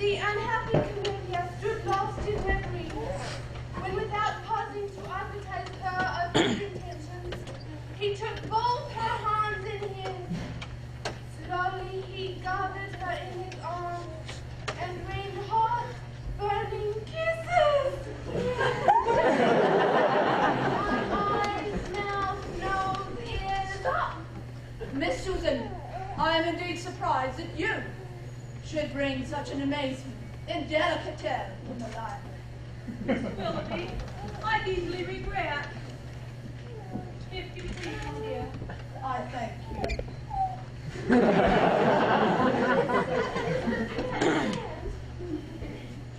The unhappy Camellia stood lost in reverie, when without pausing to advertise her of his intentions, he took both her hands in his. Slowly he gathered her in his arms and rained hot, burning kisses. My eyes, mouth, nose, ears. Stop! Miss Susan, I am indeed surprised that you should bring such an amazing and delicate tale from the life. Mr. Willoughby, I deeply regret. If you please, dear. I thank you.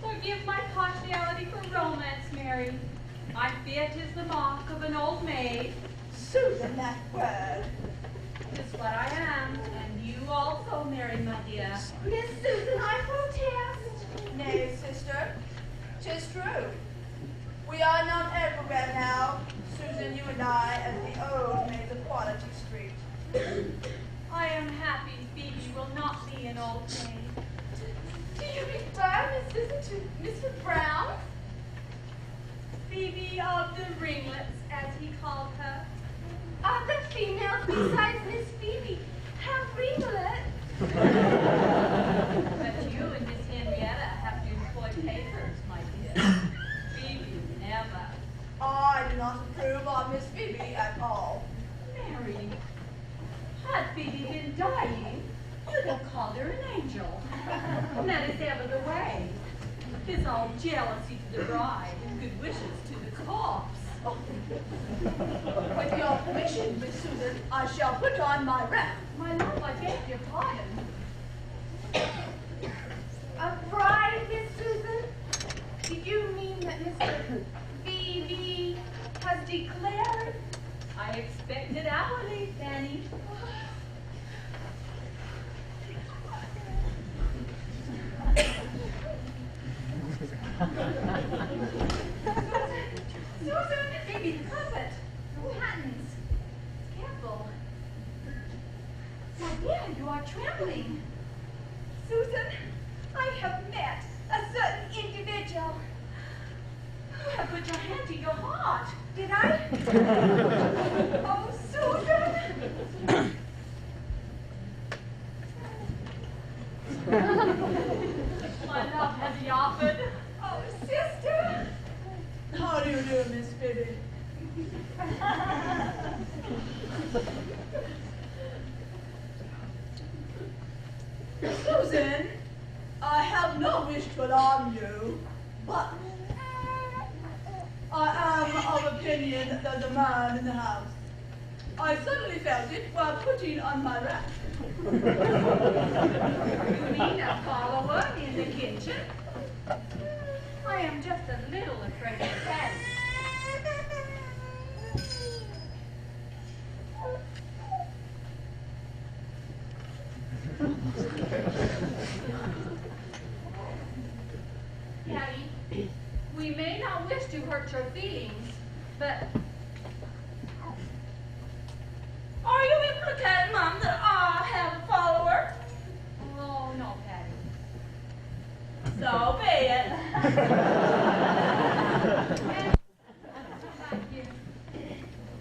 Forgive my partiality for romance, Mary. I fear 'tis the mark of an old maid. Susan, that word. 'Tis what I am, and you also, Mary, my dear. Miss Susan, I protest. Nay, sister, 'tis true. We are known everywhere now, Susan, you and I, as the old maids of Quality Street. I am happy Phoebe will not be an old maid. Do you refer, Miss Susan, to Mr. Brown? Phoebe of the ringlets, as he called her. Other females besides Miss Phoebe have ringlets. But you and Miss Henrietta have to employ papers, my dear. Phoebe never. I do not approve of Miss Phoebe at all. Mary, had Phoebe been dying, you'd have called her an angel. That is ever the way. 'Tis all jealousy to the bride and good wishes to the corpse. Oh. With your permission, Miss Susan, I shall put on my wrap. My love, I beg your pardon. A bride, Miss Susan? Do you mean that Mr. Phoebe has declared? I expect it hourly, Fanny. Susan! Baby, the carpet. No patterns. Careful. My dear, you are trembling. Susan, I have met a certain individual. You have put your hand to your heart. Did I? Oh, Susan! My love, has he offered? Oh, sister! How do you do, Miss Phoebe? Susan, I have no wish to alarm you, but I am of opinion that there's a man in the house. I suddenly felt it while putting on my wrap. You mean a follower in the kitchen? I am just a little afraid of that. Daddy, we may not wish to hurt your feelings, but Are you implicating, Mom, that I have a follower? oh no, Patty. So be it. Thank you.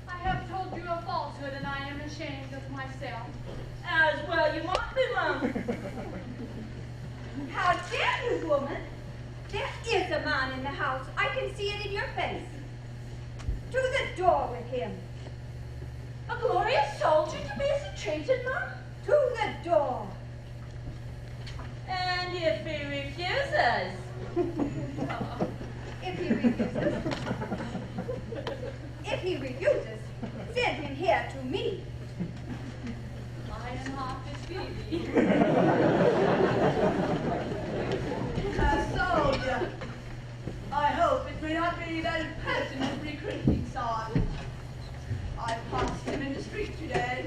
I have told you a falsehood, and I am ashamed of myself. As well you might be, Mom. How dare you, woman? There is a man in the house. I can see it in your face. To the door with him. A glorious soldier to be as treated, Mom? To the door. And if he refuses? If he refuses, send him here to me. Lion Hawk is Phoebe. A soldier. I hope it may not be that impertinent recruiting side. I passed him in the street today.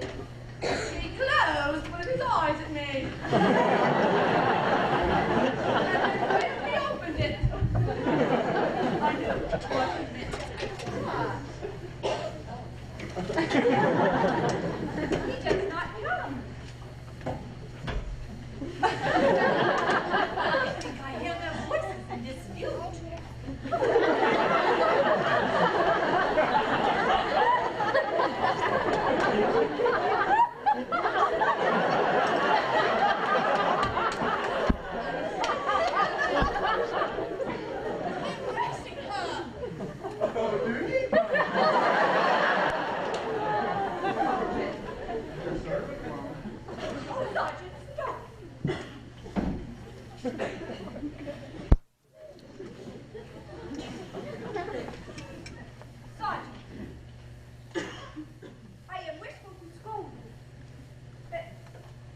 He closed one of his eyes at me. And quickly opened it. I knew what it meant. He does not come. I think I Sergeant, I am wishful to scold you, but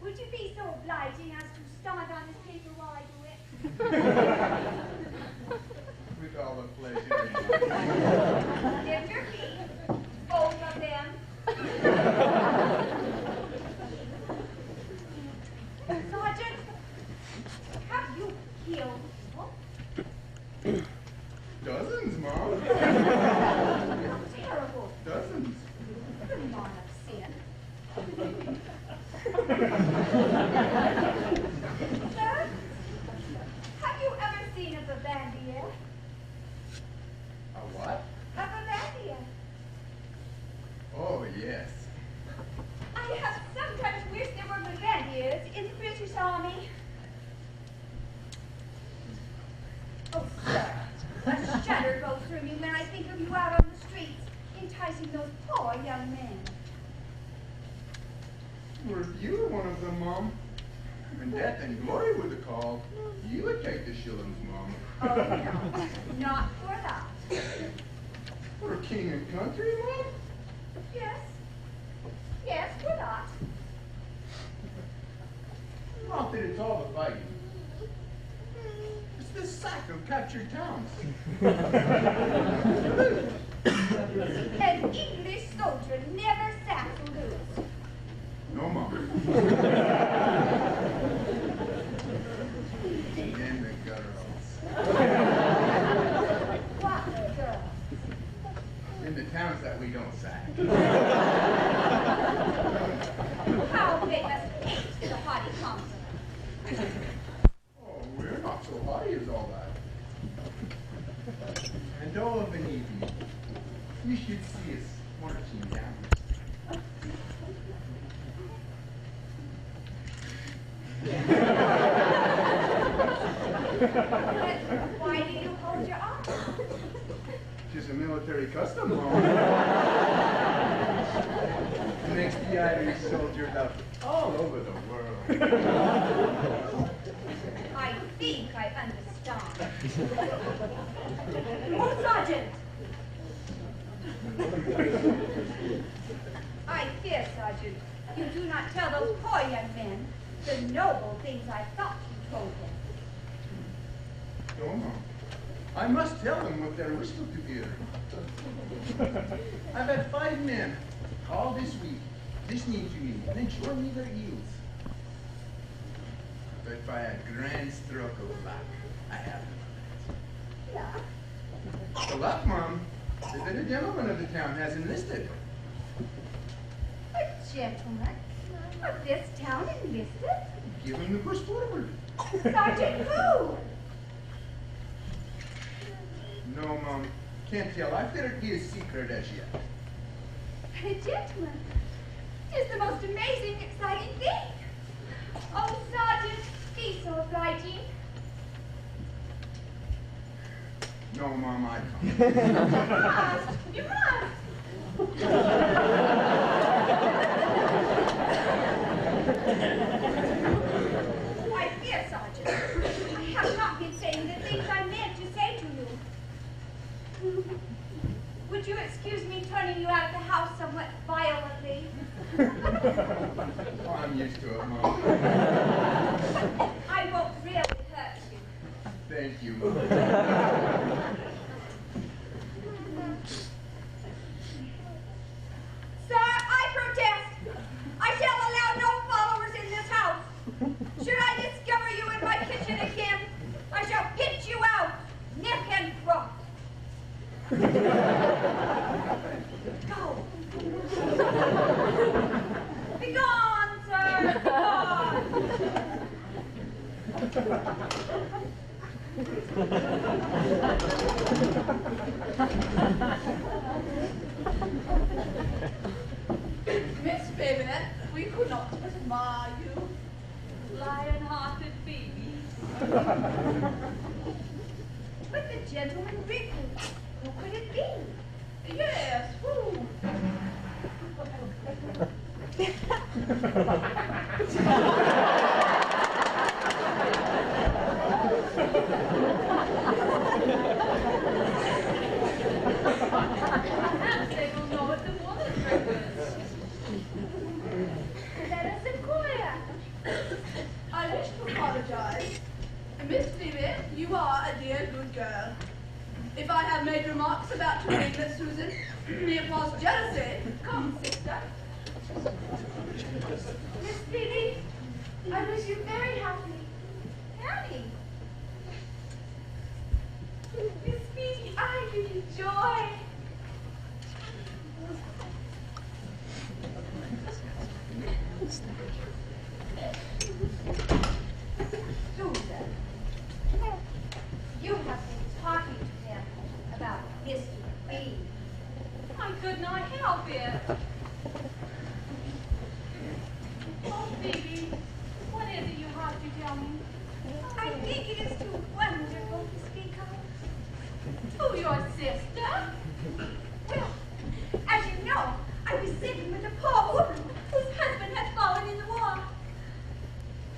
would you be so obliging as to stand on this paper while I do it? With all the pleasure. Lift your feet, both of them. Sergeant, have you killed people? Dozens, Mom. Terrible. Dozens. The man of sin. Sir, have you ever seen a Vivandier? A what? A Vivandier. Oh, yes. I have sometimes wished there were Vivandiers in the British Army. Oh, sir, a shudder goes through me when I think of you out on the streets, enticing those poor young men. Well, if you were one of them, Mom, and death and glory were the call, you would take the shillings, Mom. Oh, no, not for that. For king and country, Mom? Yes, yes, for that. Not that it's all the fighting. It's the sack of captured towns. An English soldier never sacks a lose. No, Mom. And the gutturals. What girl? In the towns that we don't sack. How they must hate the haughty consular. Oh, we're not so haughty as all that. And oh, of an evening, you should see us marching down. But why do you hold your arm? Just a military custom, Mom. Makes the Irish soldier love all over the world. I think I understand. Oh, Sergeant! I fear, Sergeant, you do not tell those poor young men the noble things I thought you told them. No, Mom. I must tell them what they're whistled to hear. I've had 5 men all this week listening to me and enjoying me their heels. But by a grand stroke of luck, I haven't. Yeah. The luck, Mom, is that a gentleman of the town has enlisted. A gentleman of this town enlisted? Give him the push forward. Sergeant who? No, Mom, can't tell. I've let it be a secret as yet. A gentleman. It's the most amazing, exciting thing. Oh, Sergeant, be so obliging. No, Mom, I can't. You must. You must. I fear, Sergeant, I have not been saying the things I meant to say to you. Would you excuse me turning you out of the house somewhat violently? Oh, I'm used to it, Mom. I won't really hurt you. Thank you, Mom. Sir, I protest. I shall allow no followers in this house. Should I discover you in my kitchen again, I shall pitch you out, neck and crop. Go. Be gone, sir. Be gone. Miss Babinet, we could not admire you. Lion-hearted baby. But the gentleman Ripley, who could it be? Yes, who? Miss Phoebe, you are a dear good girl. If I have made remarks about your Miss Susan, it was jealousy. Come, sister. Miss Phoebe, I wish you very happy. Happy. Miss Phoebe, I give you joy. Susan, you have been talking to him about Mr. B. I could not help it. Oh, Phoebe, what is it you have to tell me? I think it is too wonderful to speak of. To your sister? Well, as you know, I was sitting with a poor woman whose husband had fallen in the war.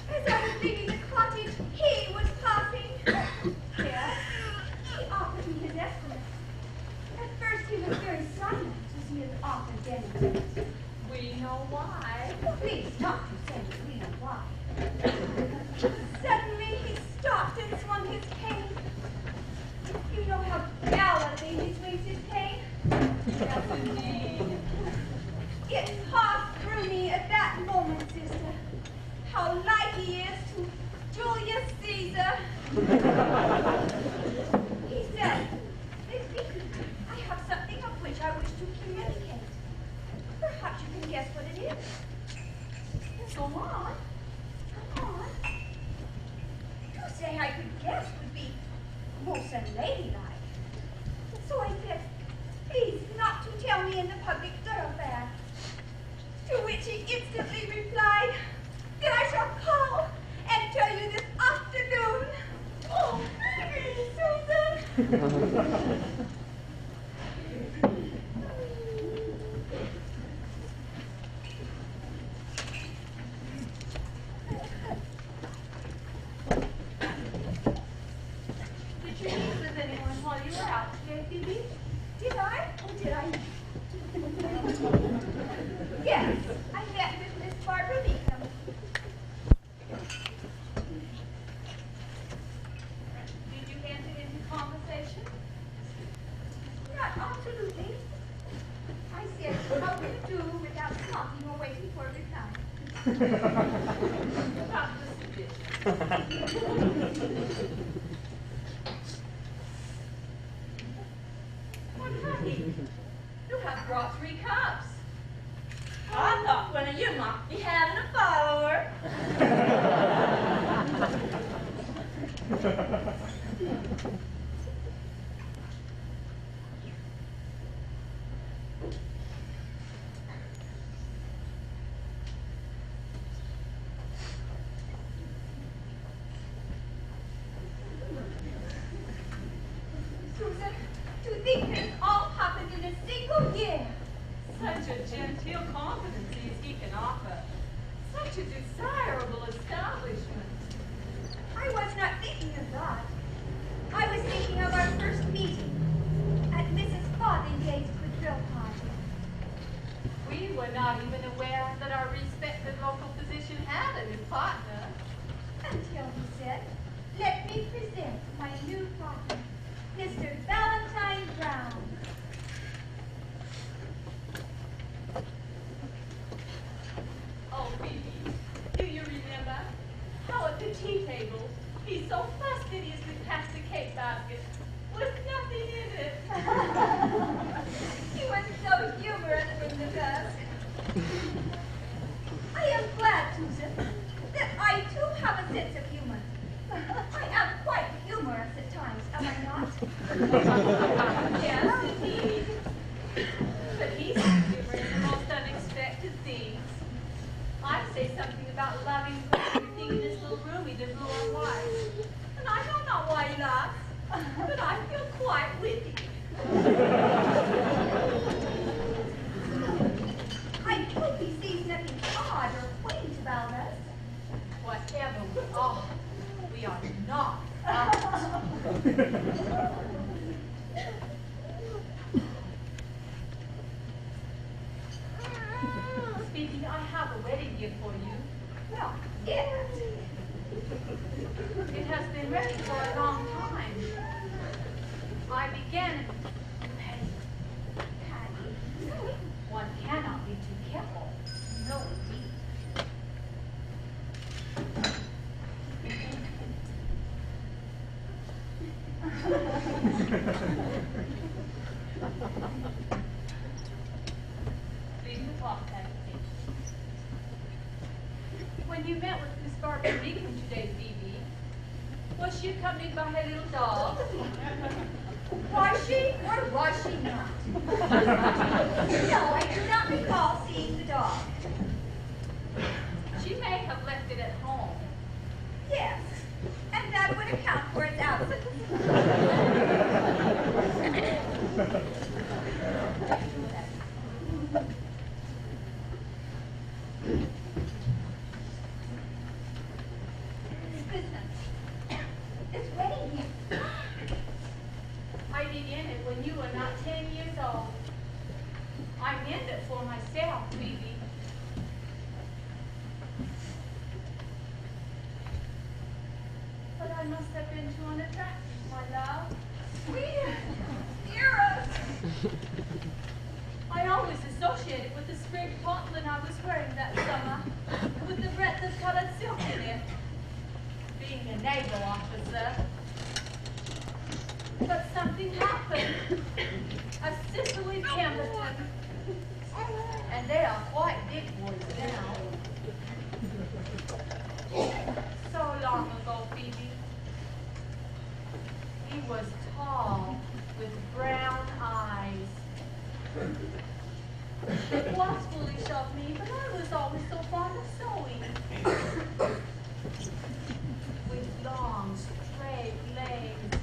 As I was leaving the cottage, he was passing. Yes, he offered me his estimate. At first he was very silent as he had offered anything. We know why. Please stop to say we know why. Suddenly he stopped and swung his cane. You know how gallantly he swings his cane? Yes, indeed. It passed through me at that moment, sister, how like he is to Julius Caesar. He said, Miss Vicky, I have something of which I wish to communicate. Perhaps you can guess what it is. Go on. Come on. To say I could guess would be most unladylike. So I said, please not to tell me in the public thoroughfare. To which he instantly replied, then I shall call and tell you this afternoon. Oh, baby, Susan! Did you meet with anyone while you were out today, Phoebe? Did I? Or did I? Yes, I met with Miss Barbara Meekham. Did you enter into conversation? Not absolutely. I said, how do you do without talking or waiting for a reply. About the suggestion. What, honey? You have brought 3 cups. I thought one of you might be having a follower. Susan, to think this all happened in a single year. Such a genteel competency as he can offer. Such a desirable establishment. I was not thinking of that. I was thinking of our first meeting at Mrs. Fothingay's quadrille party. We were not even aware that our respected local physician had a new partner. Until he said, let me present my new partner, Mr. Valentine Brown. Oh, Phoebe, do you remember how at the tea table he so fastidiously passed the cake basket with nothing in it? He was so humorous from the first. I am glad, Susan, that I too have a sense of humor. I am quite humorous at times, am I not? Yes, indeed. But he seems humor in the most unexpected things. I say something about loving to put everything in this little room he did blue and white. And I don't know why he laughs, but I feel quite witty. I hope he sees nothing odd or quaint about us. Whatever we are, we are not Speaking, I have a wedding gift for you. Well, yes. It has been recommended Leave the clock package. When you met with Miss Barbara Meekum today, Phoebe, was she accompanied by her little dog? Was she or was she not? No, I do not recall seeing the dog. She may have left it at home. Yes, and that would account for its absence. Listen, this wedding here. I began it when you were not 10 years old. I meant it for myself, Phoebe. But I must have been too unattractive, my love. Sweetest, dearest. I always associated with the spring poplin I was wearing that summer, with the breadth of colored silk in it, being a naval officer. But something happened. A Cicely Pemberton. And they are quite big boys now. So long ago, Phoebe. He was tall, with brown eyes. It was foolish of me, but I was always so fond of sewing. With long, straight legs.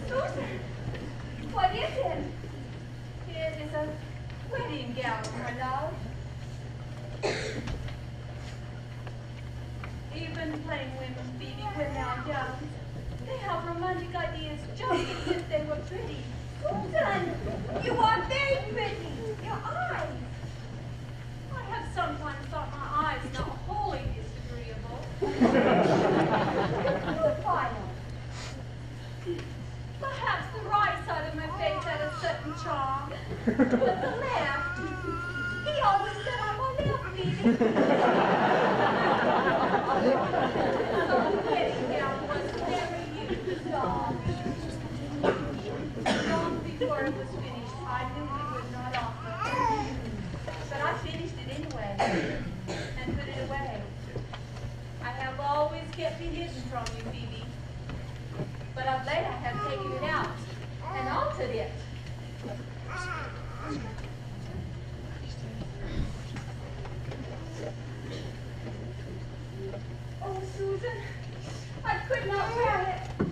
Susan, what is it? It is a wedding gown, my love. Even plain women, Phoebe, when they're young, they have romantic ideas just as if they were pretty. Susan, you are very pretty. Your eyes. I have sometimes thought my eyes not wholly disagreeable. Your profile. Perhaps the right side of my face had a certain charm, but the left, He always said I'm a left, Phoebe. so the wedding gown was never used. Long before it was finished, I knew we would not offer. But I finished it anyway and put it away. I have always kept it hidden from you, Phoebe. But of late I have taken it out and altered it. Oh, Susan, I could not wear it.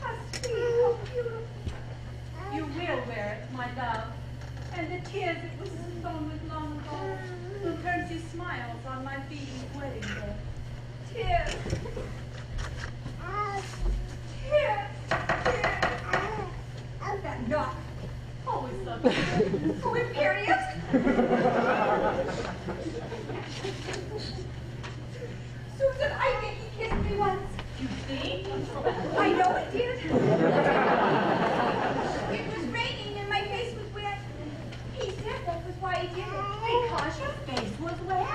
How sweet, how beautiful. You will wear it, my love. And the tears it was sown with long ago will turn to smiles on my Phoebe's wedding day. Tears. Tears. Tears. That knock. Always so good. Oh, imperious. Susan, I think he kissed me once. You think? I know he did. It was raining and my face was wet. He said that was why he did it. Because your face was wet.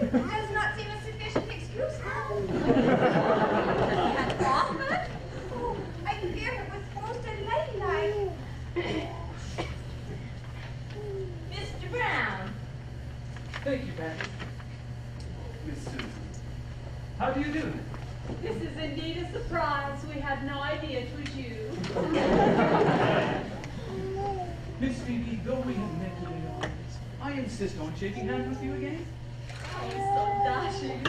It does not seem a sufficient excuse now. And often? Oh, I fear it was most unladylike. Mr. Brown. Thank you, Patty. Miss Susan. How do you do? This is indeed a surprise. We had no idea it was you. Miss Phoebe, though we have met today already, I insist on shaking hands with you again. Oh, so dashing.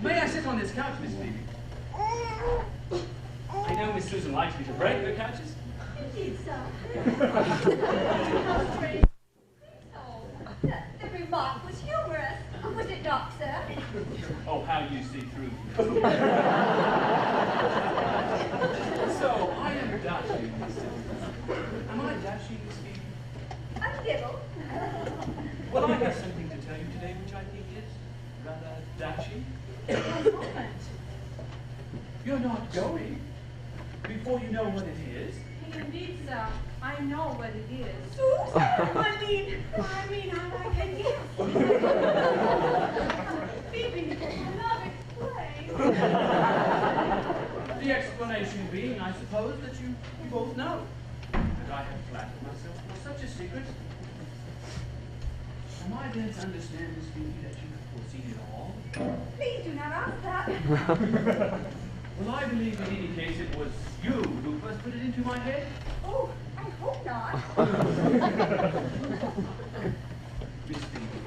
May I sit on this couch, Miss Phoebe? I know Miss Susan likes me to break her couches. Indeed, sir. How strange. So, the remark was humorous. Was it not, sir? Oh, how you see through me. So, I am dashing, Miss Susan. Am I dashing, Miss Phoebe? A little. Well, I have something to tell you today which I think is rather dashing. A moment. You're not going before you know what it is. Indeed, sir. I know what it is. Susan, I like it, yes. Phoebe, I love it. The explanation being, I suppose, that you both know. And I have flattered myself for such a secret. Am I then to understand, Miss Phoebe, that you have foreseen it all? Please do not ask that. Well, I believe in any case it was you who first put it into my head. Oh, I hope not. Miss Phoebe,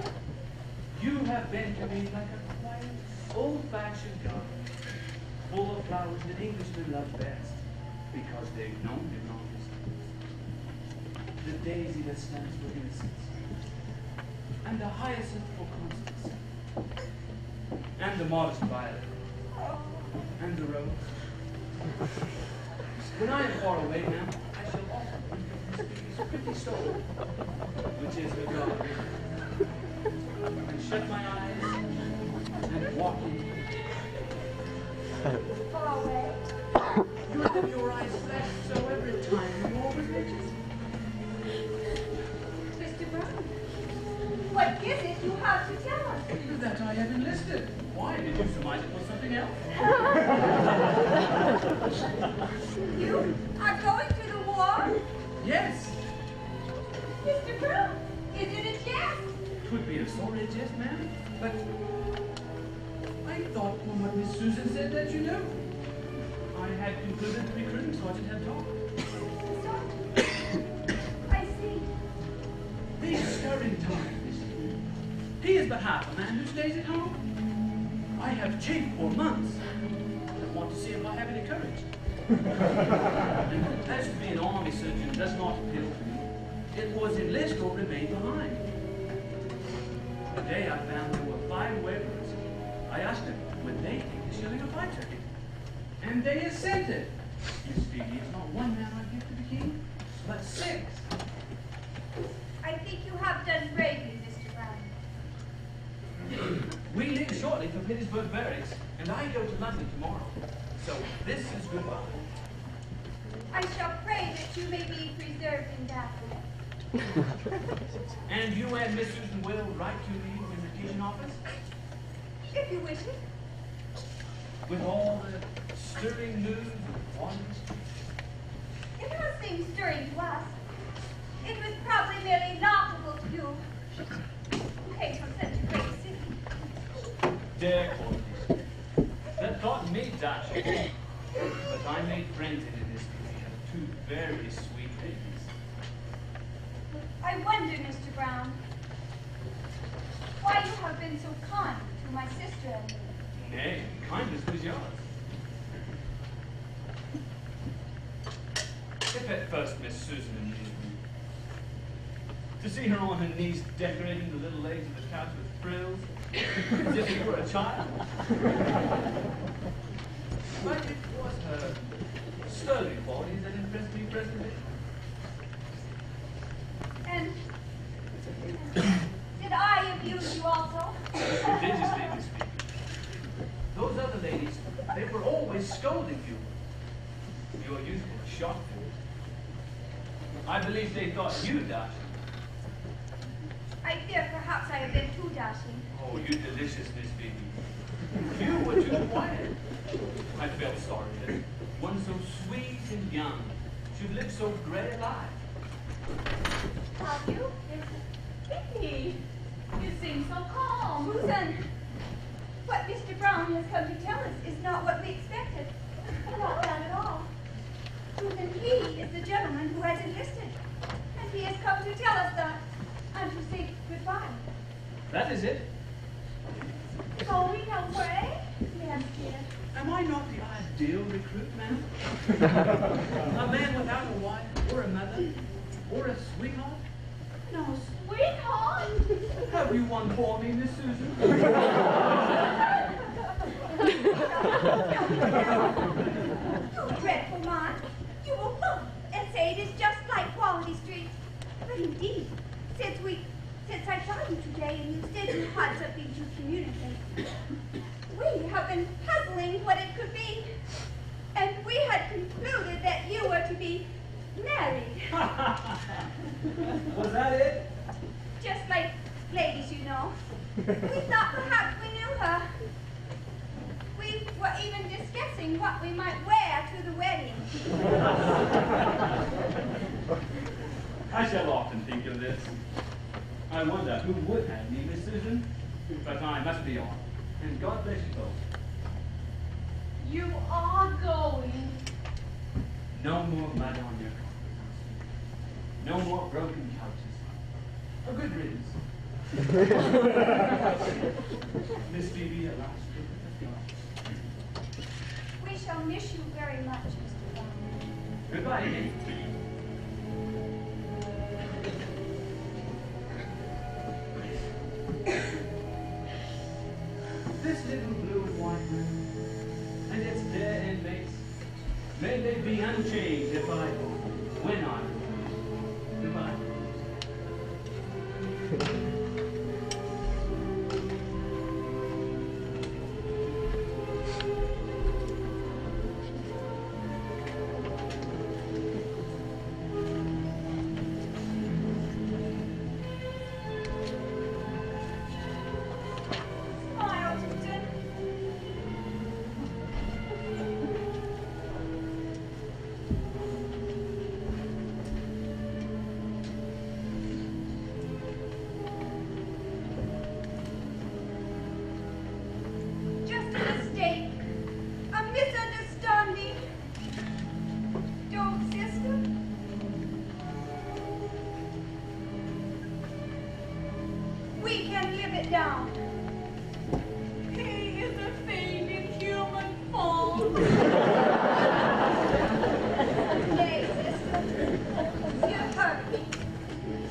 you have been to me like a quiet, old-fashioned garden, full of flowers that Englishmen love best, because they've known it longest. The daisy that stands for innocence, and the hyacinth for constancy, and the modest violet, and the rose. When I am far away now, I shall often think of Miss Phoebe's pretty soul, which is her garden, and shut my eyes and walk in. Far away. You have your eyes flash so every time you always mention. Mr. Brown, what is it you have to tell us? That I have enlisted. Why? Did you surmise it was something else? You are going to the war? Yes. Mr. Brown, is it a jest? It would be a sorry jest, ma'am, but I thought from what Miss Susan said that you knew. I had concluded the recruiting sergeant had talked. I see. The stirring time, Miss Phoebe. He is but half a man who stays at home. I have chafed for months. I want to see if I have any courage. And as to be an army surgeon does not appeal to me. It was enlist or remain behind. Today I found there were 5 waverers. I asked them, would they take the shilling if I took it? And they assented. Miss Phoebe, it's not one man I give to the king, but 6. I think you have done bravely, Mr. Brown. We leave shortly for Petersburg Barracks, and I go to London tomorrow. So this is goodbye. I shall pray that you may be preserved in Daphne. And you and Miss Susan will write to me in the kitchen office? If you wish it. With all the stirring news of Washington Street? It does seem stirring to us. It was probably merely laughable to you. You came from such a great city. Dear Corliss, that thought me dashing. But I made friends in this city of 2 very sweet ladies. I wonder, Mr. Brown, why you have been so kind to my sister and me. Nay, kindness was yours. If at first Miss Susan amused me, to see her on her knees decorating the little legs of the couch with frills, as if she were a child. But it was her sterling qualities that impressed me presently. And did I abuse you also? Prodigiously, Miss Phoebe. Those other ladies, they were always scolding you. Your youth was shocked. I believe they thought you dashing. I fear perhaps I have been too dashing. Oh, you delicious Miss Phoebe. You were too quiet. I felt sorry that one so sweet and young should live so gray a life. Have you? Vicky, you seem so calm. Susan, what Mr. Brown has come to tell us is not what we expected. Not that at all. Susan, he is the gentleman who has enlisted. And he has come to tell us that and to say goodbye. That is it. Going away? Yes, dear. Am I not the ideal recruit, ma'am? A man without a wife, or a mother, or a sweetheart? No, sweetheart. Have you one for me, Miss Susan? You dreadful man. You will look and say it is just like Quality Street. But indeed, since I saw you today and you said you had something to communicate, we have been puzzling what it could be. And we had concluded that you were to be married. Was that it? Just like ladies, you know. We thought perhaps we knew her. We we were even discussing what we might wear to the wedding. I shall often think of this. I wonder who would have me, Miss Susan? But I must be on. And God bless you both. You are going. No more blood on your carpet. No more broken couches. A good riddance. Miss Phoebe, a last trip of God. We shall miss you very much, Mr. Brown. Goodbye again. This little blue and white room and its dear inmates, may they be unchanged if I win on. Goodbye. Smile, Susan. Just a mistake. A misunderstanding. Don't, sister? We can live it down. He is a fiend in human form. Nay, sister. You hurt me.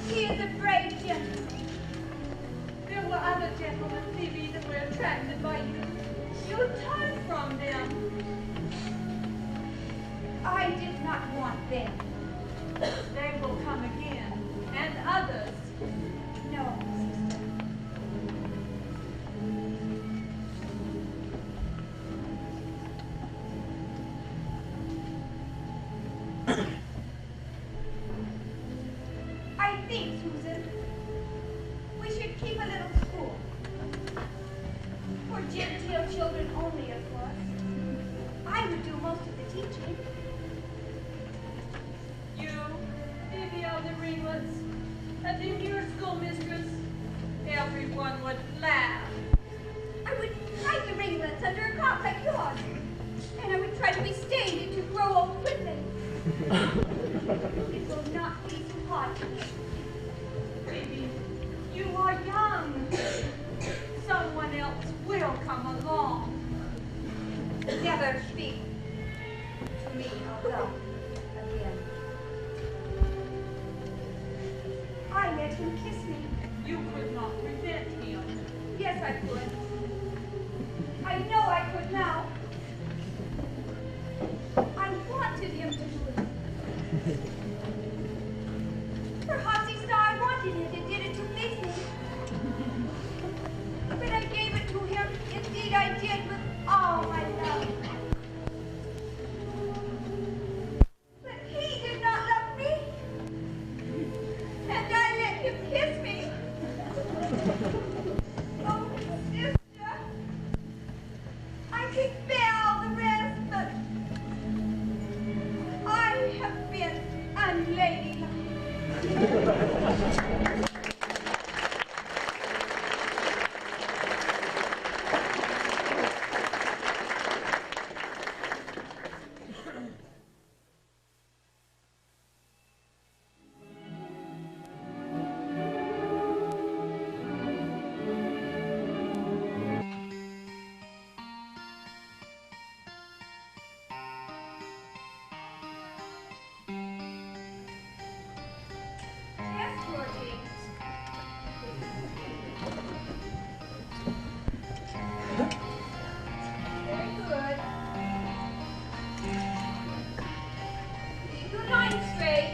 He is a brave gentleman. There were other gentlemen, Phoebe, that were attracted by you. You turned from them. I did not want them. They will come again, and others. No, sister. I think, Susan, we should keep a little school. For genteel children only, of course. I would do most of the teaching. You, Phoebe of the Ringlets, and in your schoolmistress, everyone would laugh. I would hide the ringlets under a cot like yours. And I would try to be stained to grow old quickly. It will not be too hard to me. Phoebe, you are young. Someone else will come along. Never speak to me of love again. I let him kiss me. You could not prevent him. Yes, I could. I know I could now. I wanted him to do it. Perhaps he saw I wanted it and did it to please me. But I gave it to him. Indeed, I did with all my love. But he did not love me. And I let him kiss me. Oh, sister. I could bear all the rest, but I have been unladylike. Yes, Georgie. Very good. Your line straight.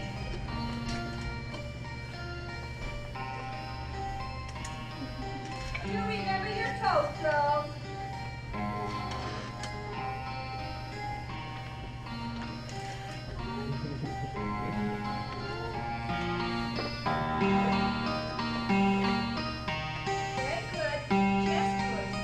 You remember your toast, girls. Very good. Chest twist.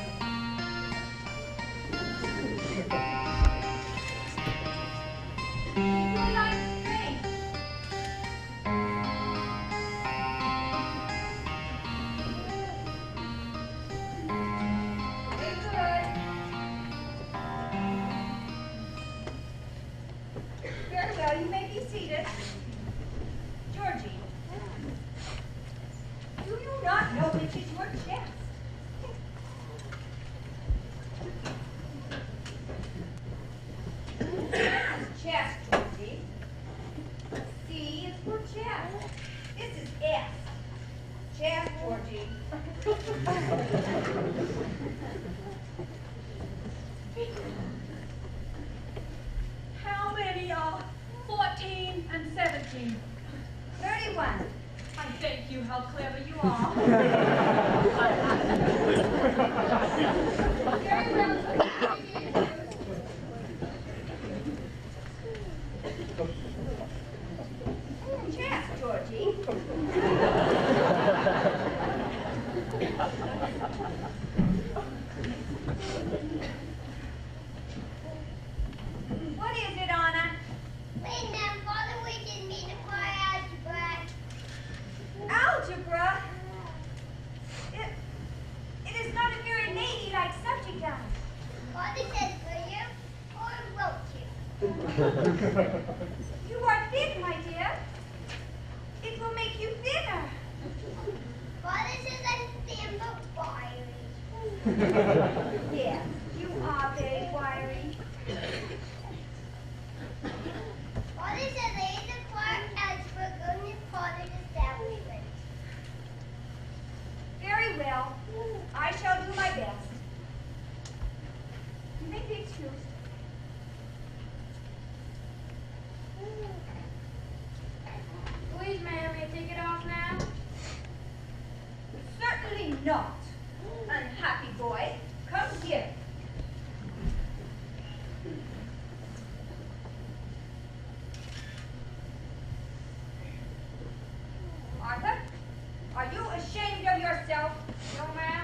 Father says for you or wrote you. You are thin, my dear. It will make you thinner. Father says I'm thin but wiry. Yes, you are very wiry. Father says I ain't the Clark as for going to father's establishment. Very well. I shall do my best. You may be excused. Please, ma'am, may I take it off now? Certainly not. Unhappy boy, come here. Arthur, are you ashamed of yourself? No, ma'am.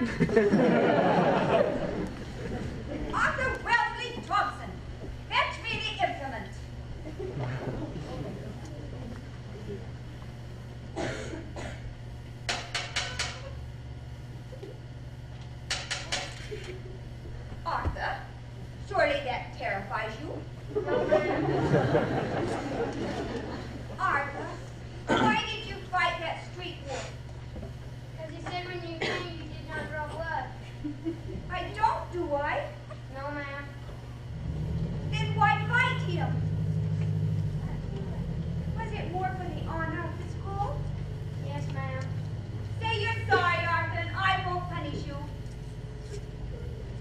Arthur Wellesley Thompson, fetch me the implement. Arthur, surely that terrifies you. Arthur, why did you fight that street wolf? Because he said when you came, you did not draw blood. I don't, do I? No, ma'am. Then why fight him? Was it more for the honor of the school? Yes, ma'am. Say you're sorry, Arthur, and I won't punish you.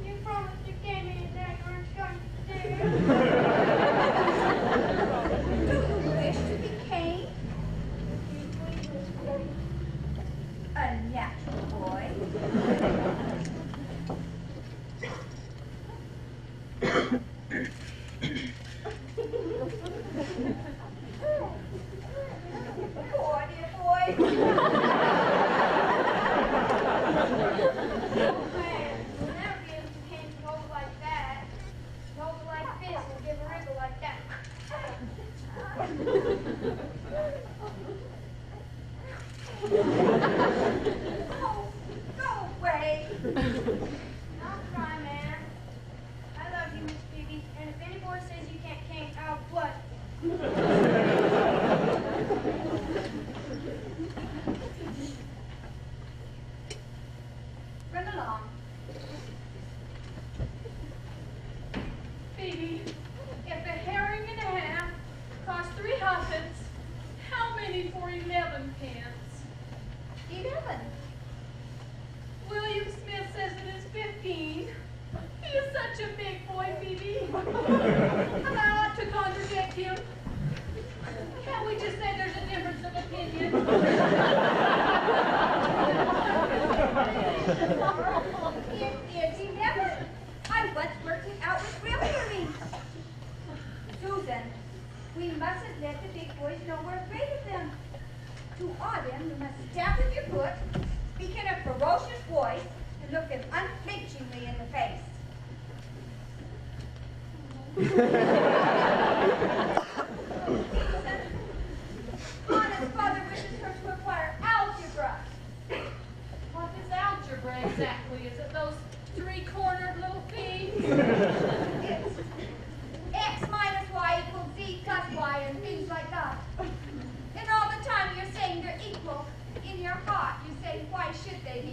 You promised you gave me a day you weren't going to do. Do you wish to be caned? A natural boy. Poor dear boy. Man, you'll never be able to cane to hold it like that. Hold it like this and give a wriggle like that. Oh, go away. Don't cry, man. I love you, Miss Phoebe, and if any boy says you can't cane, I'll what? Run along. Phoebe, if a herring and a half costs 3 huffins, how many for 11 pence? 11. William Smith says it is 15. He is such a big boy, Phoebe. And I ought to contradict him. Can't we just say there's a difference of opinion? It is 11. I once worked it out with real earrings. Susan, we mustn't let the big boys know we're afraid of them. To awe them, you must stamp with your foot, speak in a ferocious voice, and look them unflinchingly in the face. Susan, honest father wishes her to acquire algebra. What is algebra exactly? Is it those 3-cornered little things? It's x minus y equals z plus y and things like that. And all the time you're saying they're equal. In your heart you say, why should they be?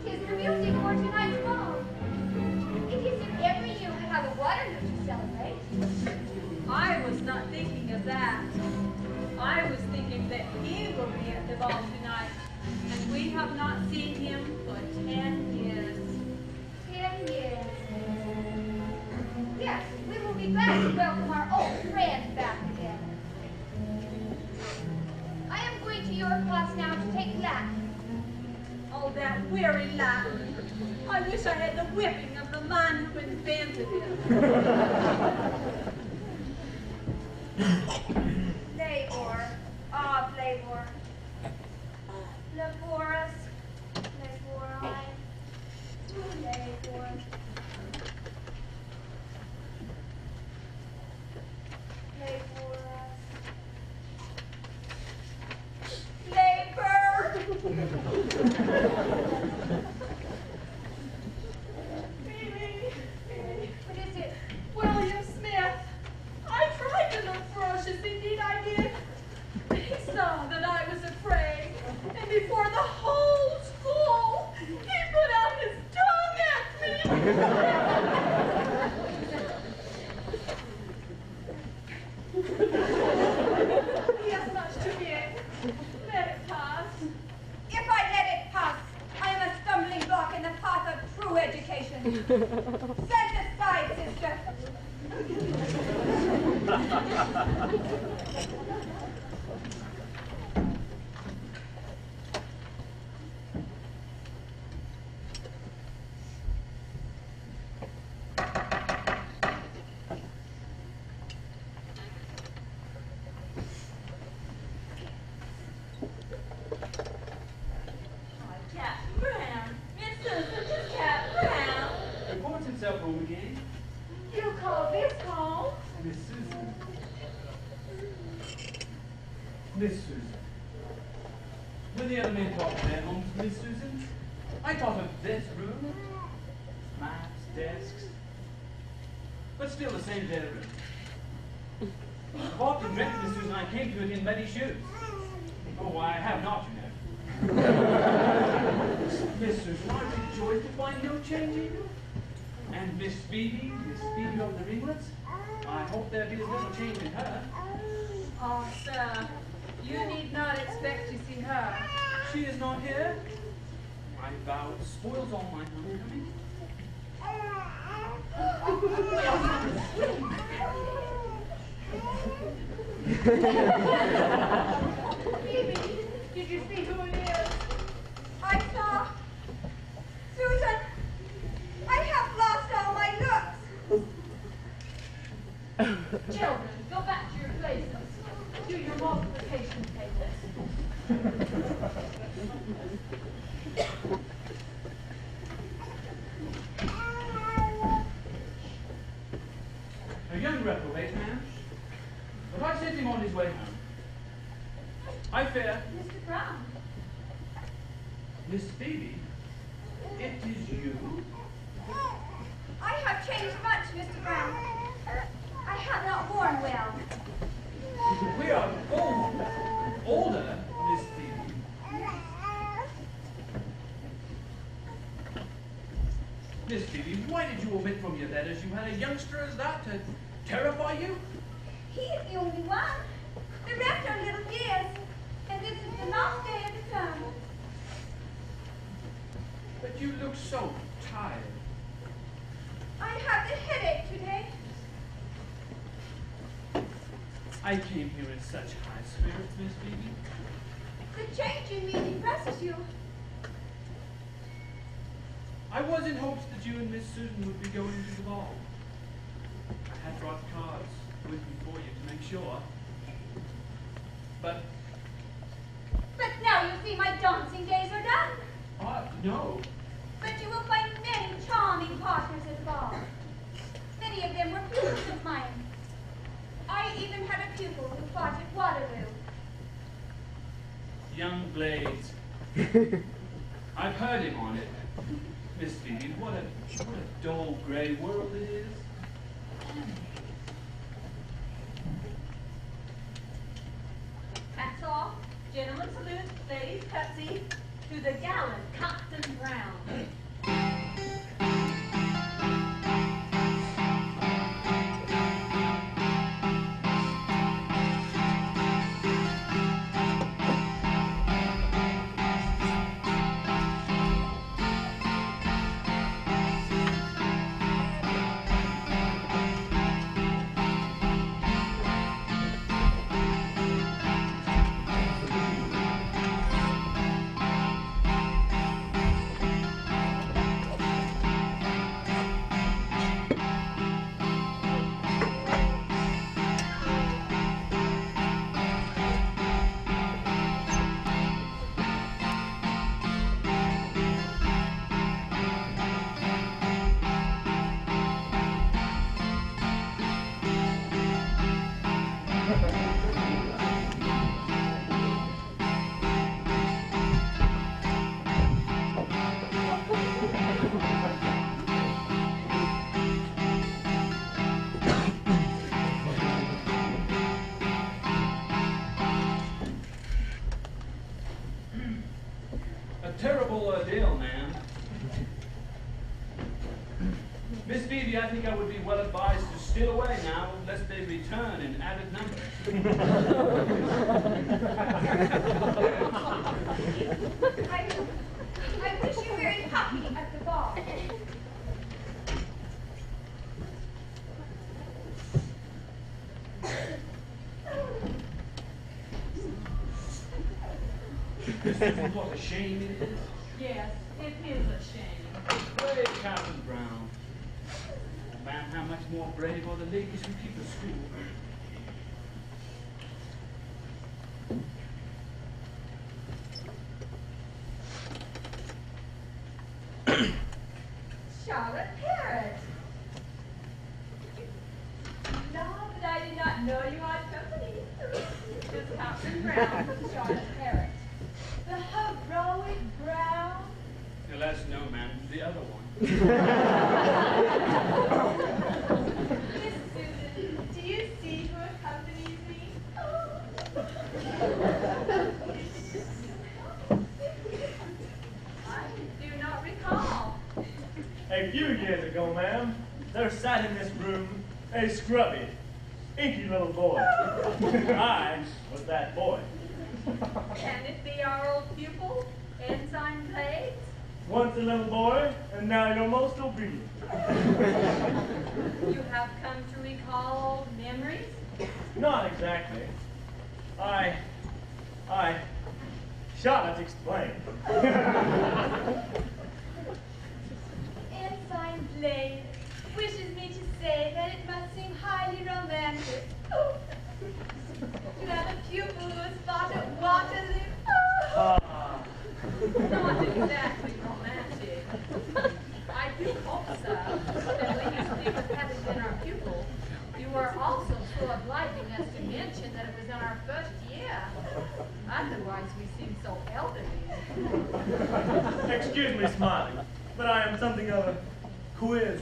Tis the music for tonight's ball. It isn't every year we have a Waterloo to celebrate. I was not thinking of that. I was thinking that he will be at the ball tonight, and we have not seen him for 10 years. 10 years. Yes, we will be glad to welcome our old friend back again. I am going to your class now to take Latin. Oh, that weary Latin. I wish I had the whipping of the man who invented it. Labor. Ah, labor. Laborus. Labori. Labor. Captain Brown. Miss Susan, just Captain Brown. Reports himself home again. You call this home? Miss Susan. Miss Susan. When the other men talk to their homes, Miss Susan, I talk of this room, maps, desks, but still the same dead room. I've often dreamt, Miss Susan, I came to it in muddy shoes. Oh, I have not, you know. Miss Susan, I rejoice to find no change in you. And Miss Phoebe of the ringlets, I hope there be as little change in her. Oh, sir, you need not expect to see her. She is not here. My vow spoils all my homecoming. Phoebe, did you see who it is? I saw. Susan, I have lost all my looks. Children, go back to your places. Do your multiplication tables. A young reprobate man, but I sent him on his way home. I fear, Mr. Brown. Miss Phoebe, it is you. I have changed much, Mr. Brown. I have not worn well. We are both older, Miss Phoebe. Miss Phoebe, why did you omit from your letters you had a youngster as that to terrify you? He is the only one. The rest are little dears, and this is the last day of the term. But you look so tired. I have the headache today. I came here in such high spirits, Miss Phoebe. The change in me depresses you. I was in hopes that you and Miss Susan would be going to the ball. I had brought cards with me for you to make sure. But, But now you see my dancing days are done. no. But you will find many charming partners at the ball. Many of them were pupils of mine. I even had a pupil who fought at Waterloo. Young Blades. I've heard him on it. Miss Phoebe, what a dull gray world it is. That's all. Gentlemen salute, ladies curtsy to the gallant Captain Brown. Terrible ordeal, ma'am. Miss Phoebe, I think I would be well advised to steal away now, lest they return in added numbers. I wish you very happy at the ball. Miss Susan, what a shame it is. Yes, it is a shame. Brave Captain Brown. Man, how much more brave are the ladies who keep the school. Charlotte Parrott. No, but I did not know you had company. This Captain Brown, Charlotte Parrott. The heroic Brown. Now, that's no man, the other one. Miss Susan, do you see who accompanies me? I do not recall. A few years ago, ma'am, there sat in this room a scrubby, inky little boy. I was that boy. Can it be our old pupil, Ensign Blades? Once a little boy, and now you're most obedient. You have come to recall old memories? Not exactly. Charlotte explained. Ensign Blade wishes me to say that it must seem highly romantic to have a pupil who has fought at Waterloo. Not exactly romantic. I do hope, sir, that when you speak of having been our pupil, you are also so obliging as to mention that it was in our first year. Otherwise, we seem so elderly. Excuse me smiling, but I am something of a quiz.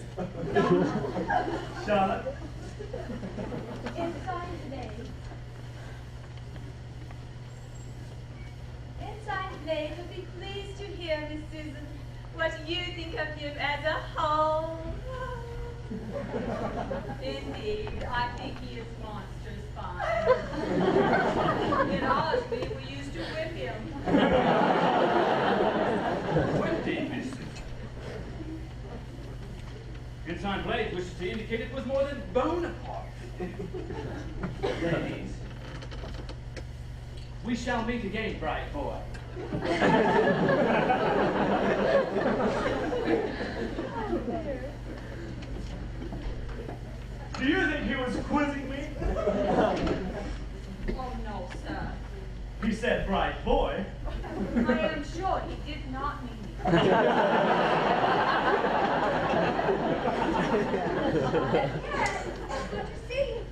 Charlotte, Ensign Blade. Ensign Blade would be pleased to hear, Miss Susan, what you think of him as a whole. Indeed, I think he is monstrous fine. In Osby, we used to whip him. Indeed, Miss Susan. Ensign Blade wishes to indicate it was more than Bonaparte. Ladies, we shall meet again, bright boy. do you think he was quizzing me? Oh, no, sir. He said bright boy. I am sure he did not mean it. Yes, it's good to see you.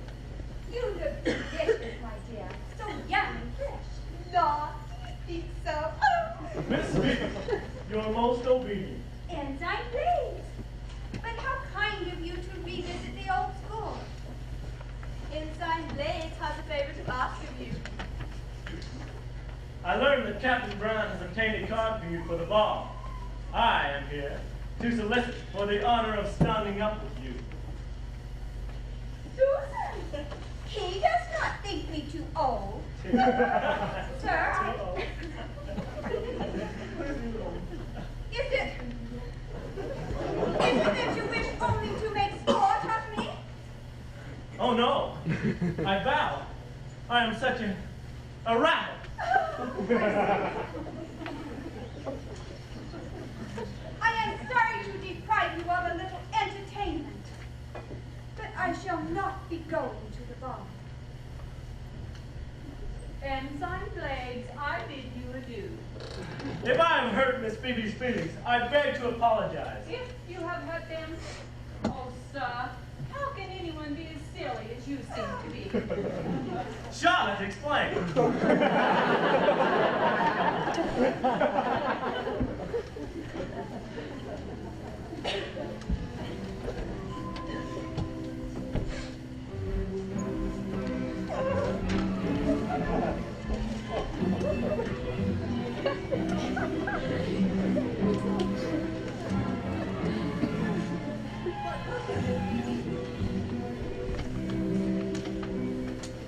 You look delicious, my dear. So young and fresh. Law, do you think so? Miss Stevens, you're most obedient. Ensign Blades. But how kind of you to revisit the old school. Ensign Blades has a favor to ask of you. I learned that Captain Brown has obtained a card for you for the ball. I am here to solicit for the honor of standing up with you. Susan, he does not think me too old. Sir, is it that you wish only to make sport of me? Oh no, I vow. I am such a rabble. I am sorry to deprive you of a little entertainment, but I shall not be going to the ball. Ensign Blades, I bid you adieu. If I have hurt Miss Phoebe's feelings, I beg to apologize. If you have hurt them, oh, sir, how can anyone be as silly as you seem to be? Charlotte, explain.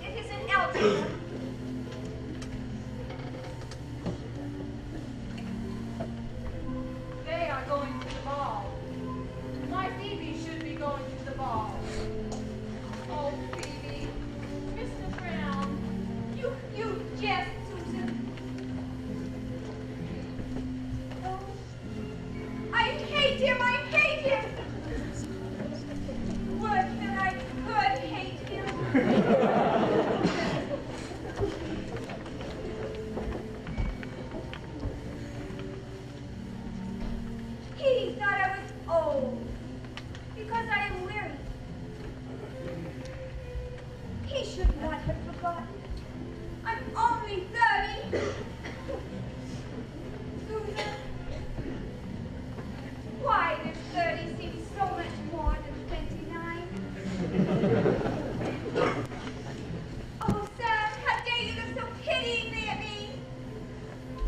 It is an Elton. He thought I was old because I am weary. He should not have forgotten. I'm only 30. Susan, why does 30 seem so much more than 29? Oh, sir, how dare you look so pityingly at me?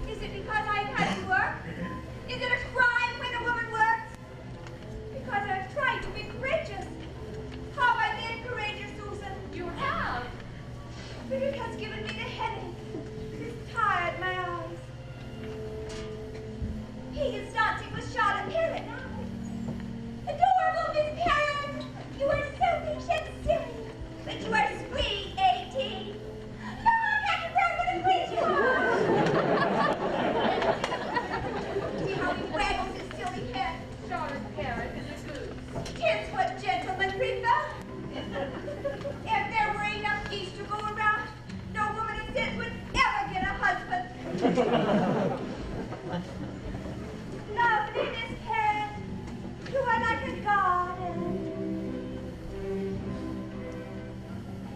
Is it because I've had to work? Is it a crime when a woman works? Because I've tried to be courageous. Have I been courageous, Susan? You have. But it has given me the headache. It has tired my eyes. He is dancing with Charlotte Parrott now. Adorable Miss Parrott! You are selfish and silly, but you are sweet, 18. Look, I can run with a police car! See how he waggles his silly head? Charlotte Parrott is a goose. Tis what gentlemen prefer. If there were enough geese to go around, no woman of sense would ever get a husband. Lovely Miss Parrott, you are like a garden.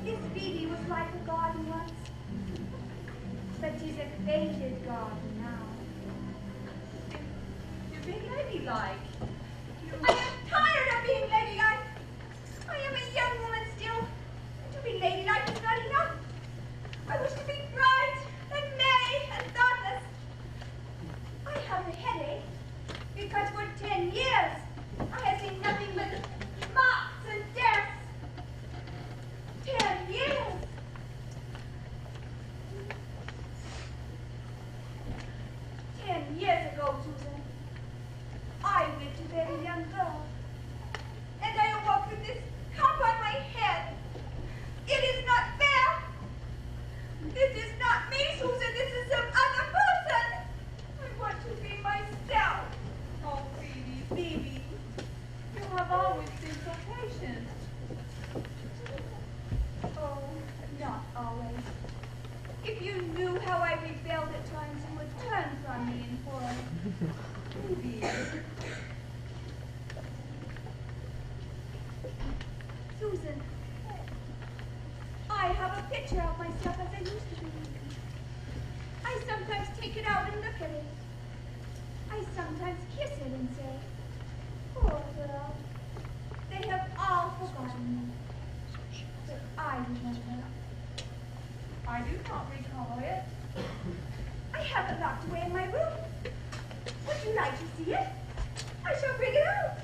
Miss Phoebe was like a garden once, but she's a faded garden now. You're being ladylike. I am tired of being ladylike. I am a young woman still. To be ladylike is not enough. I wish to be bright and merry and thoughtless. I have a headache because for 10 years I have seen nothing but mops and deaths. 10 years. 10 years ago, Susan, I went to bed a young girl, and I awoke with this cup on my head. It is not fair. This is not me, Susan. This is some other person. I want to be myself. Oh, Phoebe, Phoebe, you have always been so patient. Oh, not always. If you knew how I rebelled at times, you would turn from me in horror. Phoebe, Susan, I have a picture of myself as I used to be. I sometimes take it out and look at it. I sometimes kiss it and say, poor girl, they have all forgotten me. But I remember. I do not recall it. I have it locked away in my room. Would you like to see it? I shall bring it out.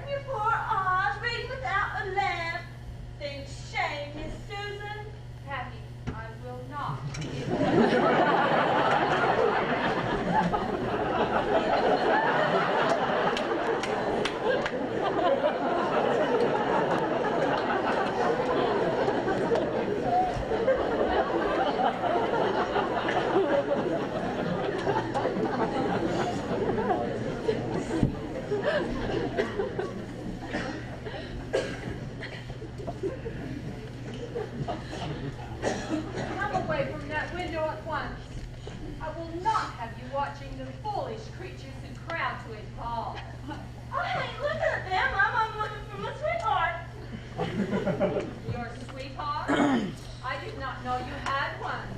Your poor eyes, reading without a lamp. Think shame, Miss Susan. Patty, I will not. Come away from that window at once. I will not have you watching the foolish creatures who crowd to a ball. I ain't looking at them. I'm looking for my sweetheart. Your sweetheart? I did not know you had one.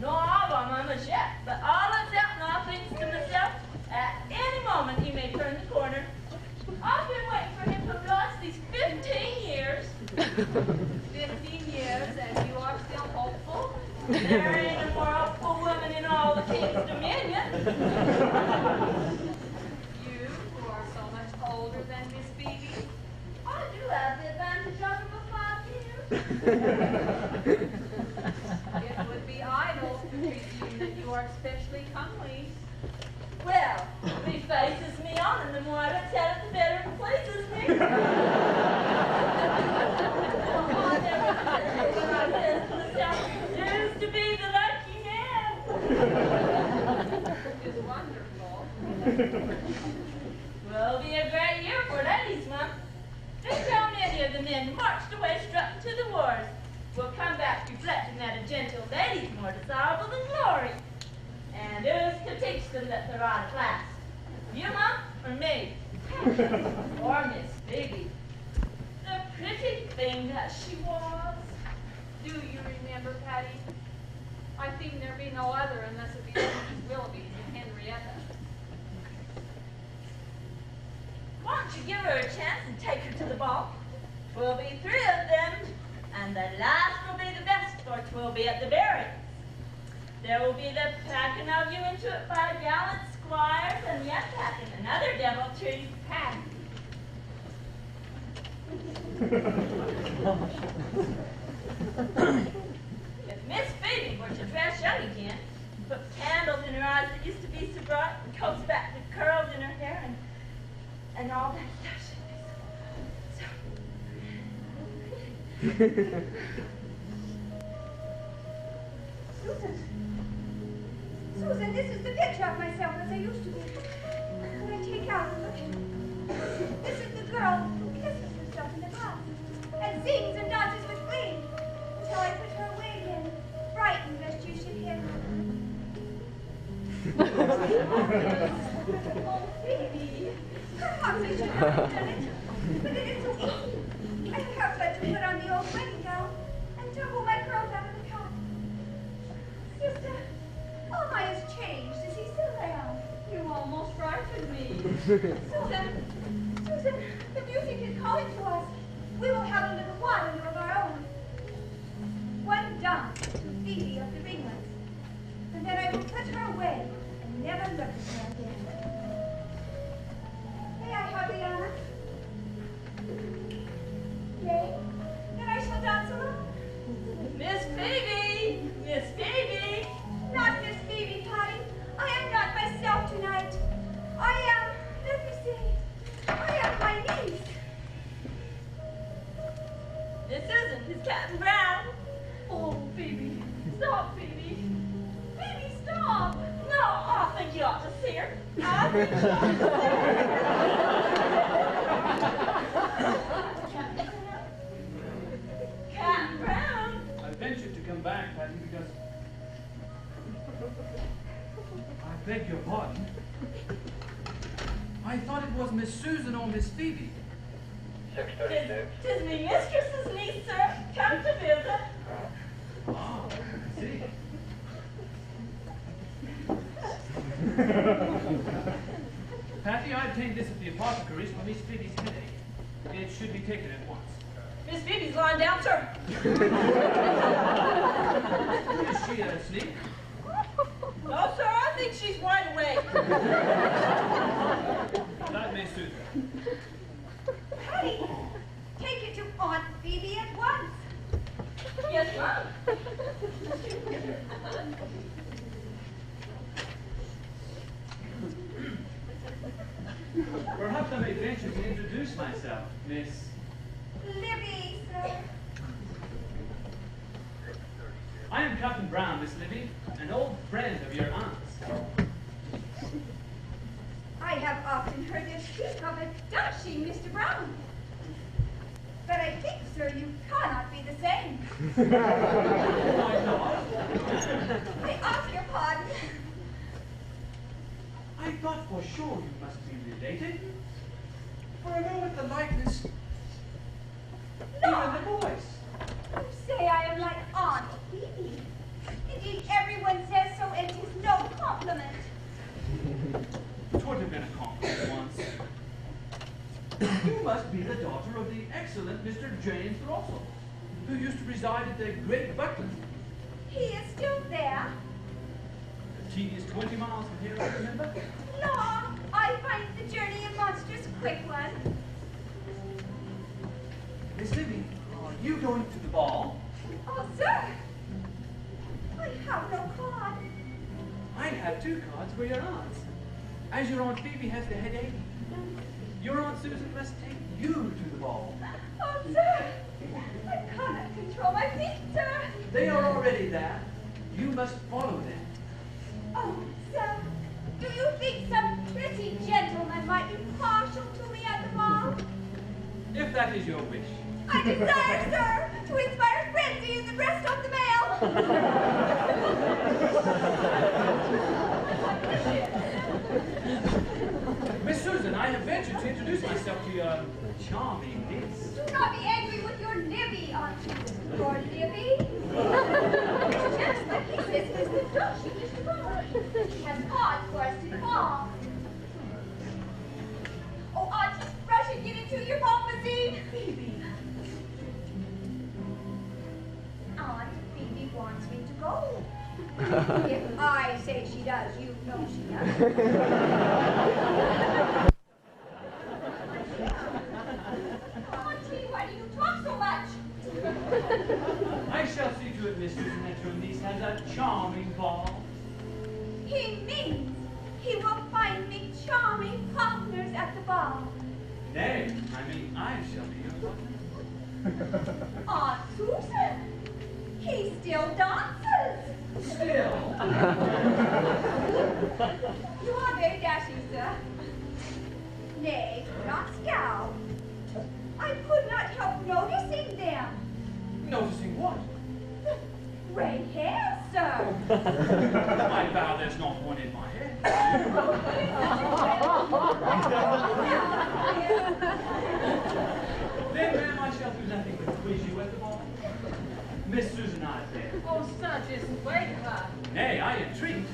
No, I'm a chef, but all except now thinks to myself, at any moment he may turn the corner. I've been waiting for him to last these 15 years. 15 years and you are still hopeful? There ain't a more hopeful woman in all the King's Dominion. You, who are so much older than Miss Phoebe? I do have the advantage of him of 5 years. It Will be a great year for ladies, Mum. Think how many of the men marched away struck to the wars will come back reflecting that a gentle lady's more desirable than glory. And who's to teach them that they're out of class? You, Mum, or me? Or Miss Phoebe? The pretty thing that she was. Do you remember, Patty? I think there be no other unless it be Mrs. Willoughby and Henrietta. Why don't you give her a chance and take her to the ball? 'Twill be 3 of them, and the last will be the best, for 'twill be at the barracks. There will be the packing of you into it by gallant squires, and yet packing another deviltry, Patty. If Miss Phoebe were to dress young again, put candles in her eyes that used to be so bright, and coax back the curls in her hair, and all that stuff should be so Susan, this is the picture of myself as I used to be. When I take out and look at it, this is the girl who kisses herself in the glass and sings and dances with glee until I put her away again, frightened lest you should hear her. Oh, Phoebe, perhaps I should have done it, but it is so easy. I have but to put on the old wedding gown and tumble my curls out of the cap. Sister, all my has changed. Is he still there? You almost frightened me. Susan, the music is calling to us. We will have a little waterloo of our own. One dance to Phoebe of the ringlets, and then I will put her away and never look at her again. May I have the honor? Yea, then I shall dance alone. Miss Phoebe! Miss Phoebe! Not Miss Phoebe, Patty. I am not myself tonight. I am, let me see, I am my niece. Miss Susan, Miss Captain Brown. Oh, Phoebe. Stop, Phoebe. Phoebe, stop. No, I think you ought to see her. I think you ought to see her. Captain Brown. I ventured to come back, Patty, because I beg your pardon. I thought it was Miss Susan or Miss Phoebe. 636. Tis me mistress's niece, sir. Come to visit. Ah, I see. Patty, I obtained this at the apothecary's for Miss Phoebe's headache. It should be taken at once. Miss Phoebe's lying down, sir. Is she asleep? No, sir, I think she's wide awake. That Miss Susan. Patty, take it to Aunt Phoebe at once. Yes, ma'am. Perhaps I may venture to introduce myself, Miss... Libby, sir. I am Captain Brown, Miss Libby, an old friend of your aunt's. I have often heard you speak of a dashing Mr. Brown. But I think, sir, you cannot be the same. Why not? I ask your pardon. I thought for sure you must be related. For a moment the likeness, even the voice. You say I am like Aunt Phoebe. Indeed, everyone says so, and 'tis no compliment. Twould have been a compliment once. You must be the daughter of the excellent Mr. James Russell, who used to reside at the Great Buckland. He is still there. The tedious 20 miles from here, I remember. Law, I find the journey a monstrous quick one. Miss Libby, are you going to the ball? Oh, sir, I have no card. I have 2 cards for your aunts. As your Aunt Phoebe has the headache, your Aunt Susan must take you to the ball. Oh, sir, I cannot control my feet, sir. They are already there. You must follow them. Oh, sir, do you think some pretty that is your wish. I desire, sir, to inspire frenzy in the breast of the male. Miss Susan, I have ventured to introduce myself to your charming niece. Do not be angry with your Nibby, Aunt Susan. Your Nibby? It's just like he says Miss Doshi is tomorrow. He has cause for us to call. Oh, Aunt, just rush and get into your bombazine. Phoebe. Aunt, Phoebe wants me to go. If I say she does, you know she does. Auntie, why do you talk so much? I shall see to it, Miss Susan, that your niece has a charming ball. He means he will find me charming partners at the ball. Nay, I mean I shall be your partner. Aunt Susan, he still dances. Still. You are very dashing, sir. Nay, do not scowl. I could not help noticing them. Noticing what? Gray hair, sir. I vow there's not one in my head. Then, ma'am, I shall do nothing but quiz you at the ball. Miss Susan, I there. Oh, sir, just wait her. Nay, I entreat.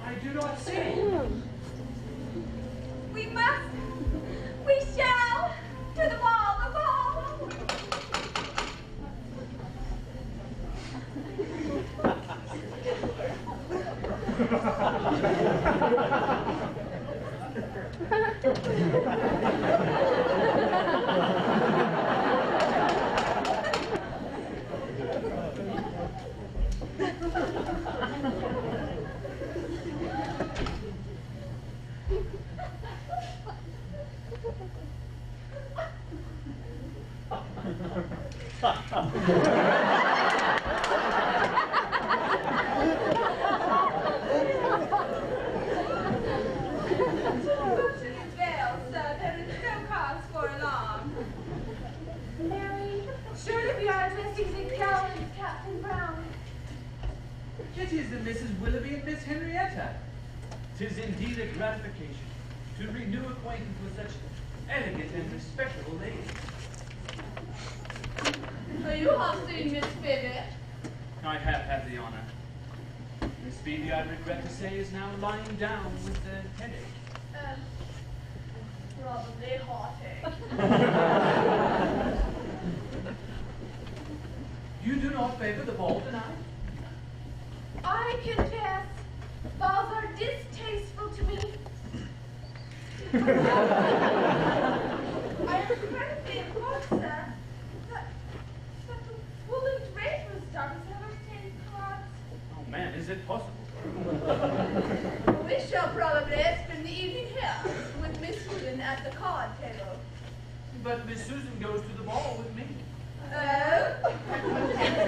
I do not see. We must, we shall, to the ball, the ball. It is the Mrs. Willoughby and Miss Henrietta. 'Tis indeed a gratification to renew acquaintance with such elegant and respectable ladies. You have seen Miss Phoebe. I have had the honor. Miss Phoebe, I regret to say, is now lying down with a headache. Probably heartache. You do not favor the ball tonight? I confess, balls are distasteful to me. I am incredibly informed, sir, that the woolen draper's daughters have obtained cards. Oh, man, is it possible? We shall probably spend the evening here with Miss Susan at the card table. But Miss Susan goes to the ball with me. Oh?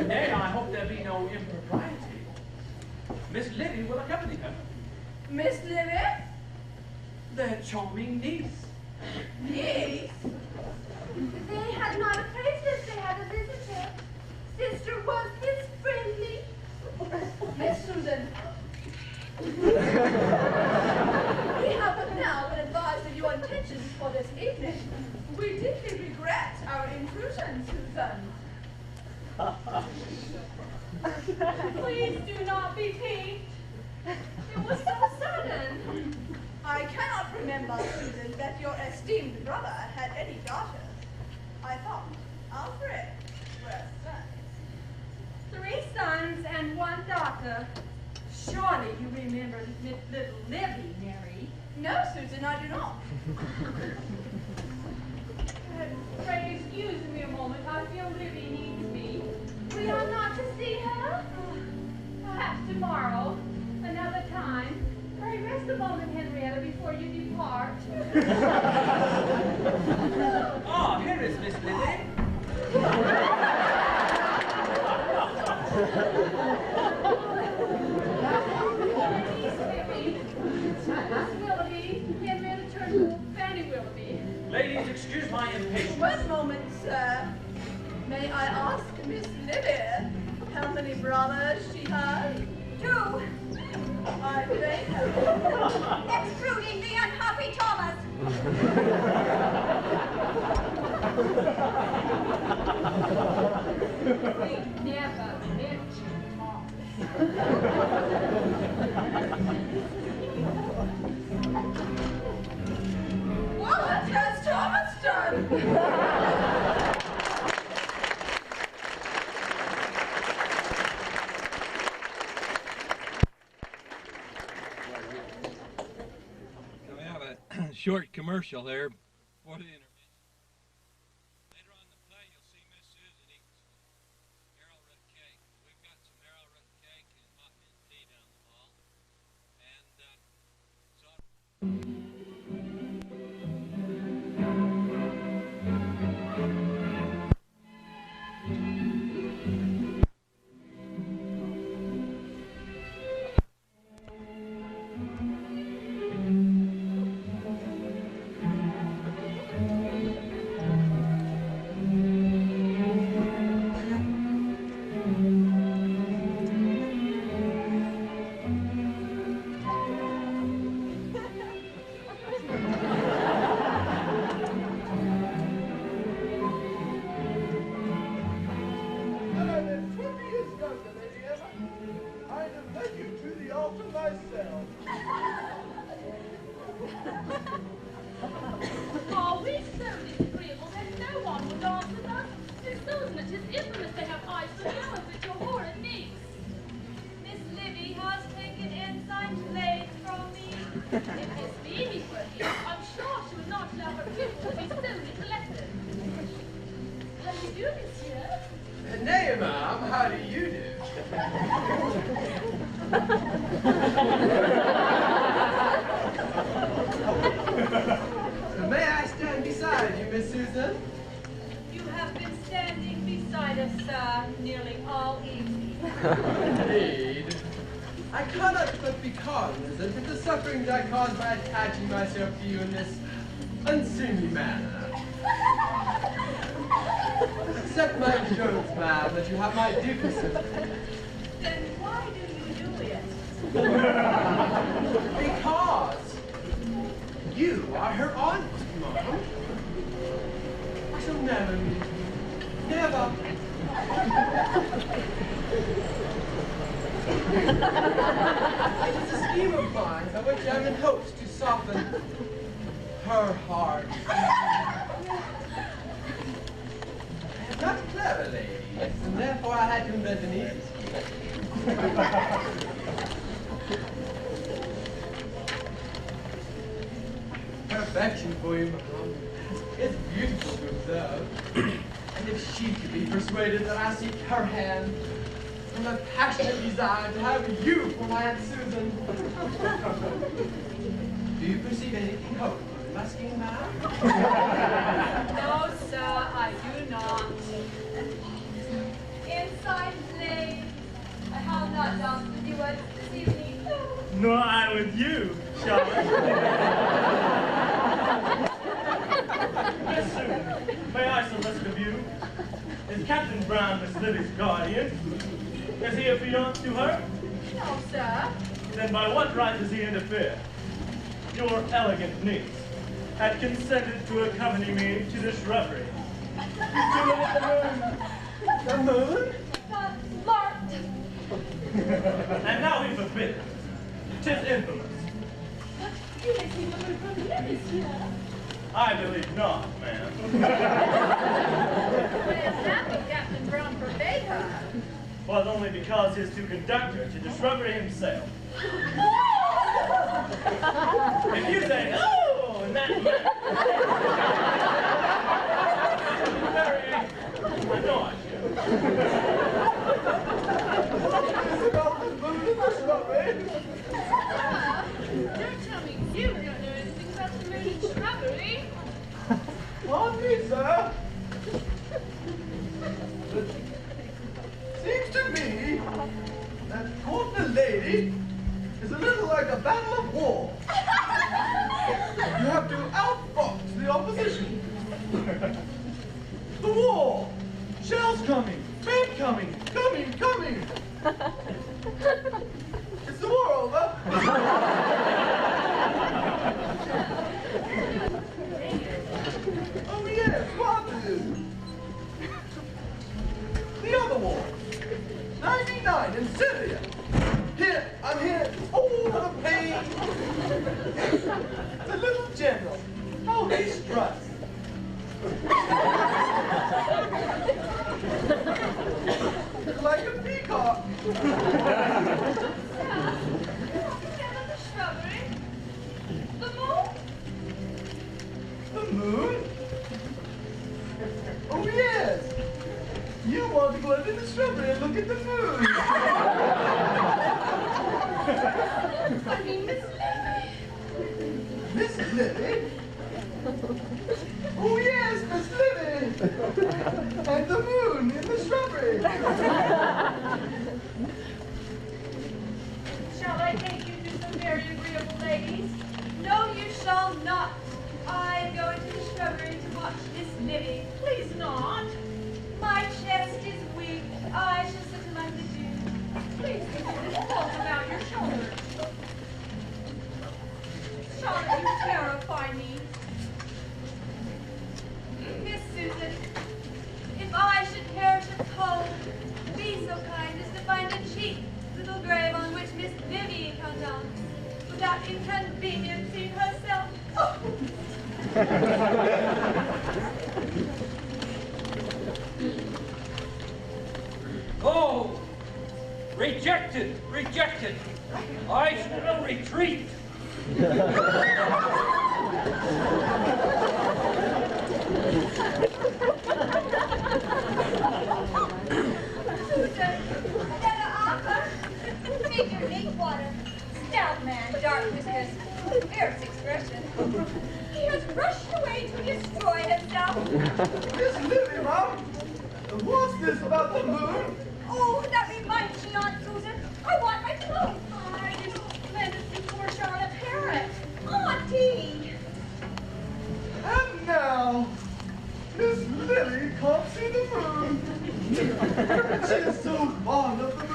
Nay, I hope there be no impropriety. Miss Livy will accompany her. Miss Livy? Their charming niece. Niece? They had not appraised us, they had a visitor. Sister was this friendly. Miss Susan. We have but now been advised of your intentions for this evening. We deeply regret our intrusion, Susan. Please do not be piqued. It was so sudden. I cannot remember, Susan, that your esteemed brother had any daughters. I thought all three were sons. 3 sons and 1 daughter. Surely you remember little Livy, Mary. No, Susan, I do not. Pray excuse me a moment. I feel Livy needs me. We are not to see her? Perhaps tomorrow, another time. Pray rest a moment, Henrietta, before you depart. Ah, here is Miss Livy. Miss Willoughby, Henrietta Turnbull, Fanny Willoughby. May I ask Miss Libby how many brothers she has? 2, I beg her. excluding the unhappy Thomas. We never mentioned Mom. What has Thomas done? We have a short commercial there for the intermission. Later on in the play, you'll see Miss Susan eating some arrowroot cake. We've got some arrowroot cake and hot mint tea down the hall. And so Oh, we're so disagreeable that no one would dance with us. Miss Susan, it is infamous to have eyes for flowers at your horrid meats. Miss Libby has taken Ensign Blade from me. If Miss Phoebe were here, I'm sure she would not allow her pupil to be solely collected. How do you do, monsieur? Nay, ma'am, how do you do? May I stand beside you, Miss Susan? You have been standing beside us, sir, nearly all evening. Indeed. I cannot but be cognizant of the sufferings I caused by attaching myself to you in this unseemly manner. Accept my assurance, ma'am, that you have my deepest sympathy. Then why do you do it? Because you are her aunt, ma'am. I shall never leave you. Never. It is a scheme of mine by which I am in hopes to soften her heart. I am not clever, ladies, and therefore I had to invent an easy scheme. Her affection for you, ma'am, is beautiful to observe. And if she could be persuaded that I seek her hand, from a passionate desire to have you for my Aunt Susan. Do you perceive anything hopeful in my scheme, ma'am? No, sir, I do not. Ensign Blade, I have not danced with you once this evening. Nor I with you, Charlotte. Miss Susan, may I solicit of you? Is Captain Brown Miss Libby's guardian? Is he affianced to her? No, sir. Then by what right does he interfere? Your elegant niece had consented to accompany me to the shrubbery. To look at the moon. The moon? That lark. And now he forbids it. 'Tis infamous. But you make me wonder from here, monsieur. I believe not, ma'am. But if happy Captain Brown forbade her. Was only because he is to conduct her to the shrubbery himself. If you say no, in that manner, very annoying. Don't tell me you don't know anything about the moon and shrubbery. Pardon me, sir. Seems to me that courting a lady is a little like a battle of war. You have to outfox the opposition. The war, shells coming! Man coming! Coming! Coming! It's the war over! Oh yes, what is? The other war. 99 in Syria. Here, I'm here. Oh, the pain. The little general. How he struts. Like a peacock. The shrubbery. The moon. The moon? Oh yes. You want to go out in the shrubbery and look at the moon. I mean, Miss Lily. Miss Lily? Oh yes, Miss Lily! And the moon in the shrubbery! Shall I take you to some very agreeable ladies? No, you shall not. I'm going to the shrubbery to watch Miss Lily. Please not. My chest is weak. I shall sit among the dew. Please keep this cloak about your shoulders. Charlotte, you terrify me. Miss Susan, if I should perish of cold, be so kind as to find a cheap little grave on which Miss Vivian comes on, without inconveniencing herself. Oh. Oh! Rejected! Rejected! I shall retreat! Susan, Stella Arthur, figure 8 water, stout man, dark whiskers, fierce expression. He has rushed away to destroy himself. Miss Lily, Mom! What's this about the moon? Oh, that reminds me, Aunt Susan, I want my clothes. I just landed before Charlotte Parrott. Auntie! And now, Miss Lily can't see the moon. She is so fond of the moon.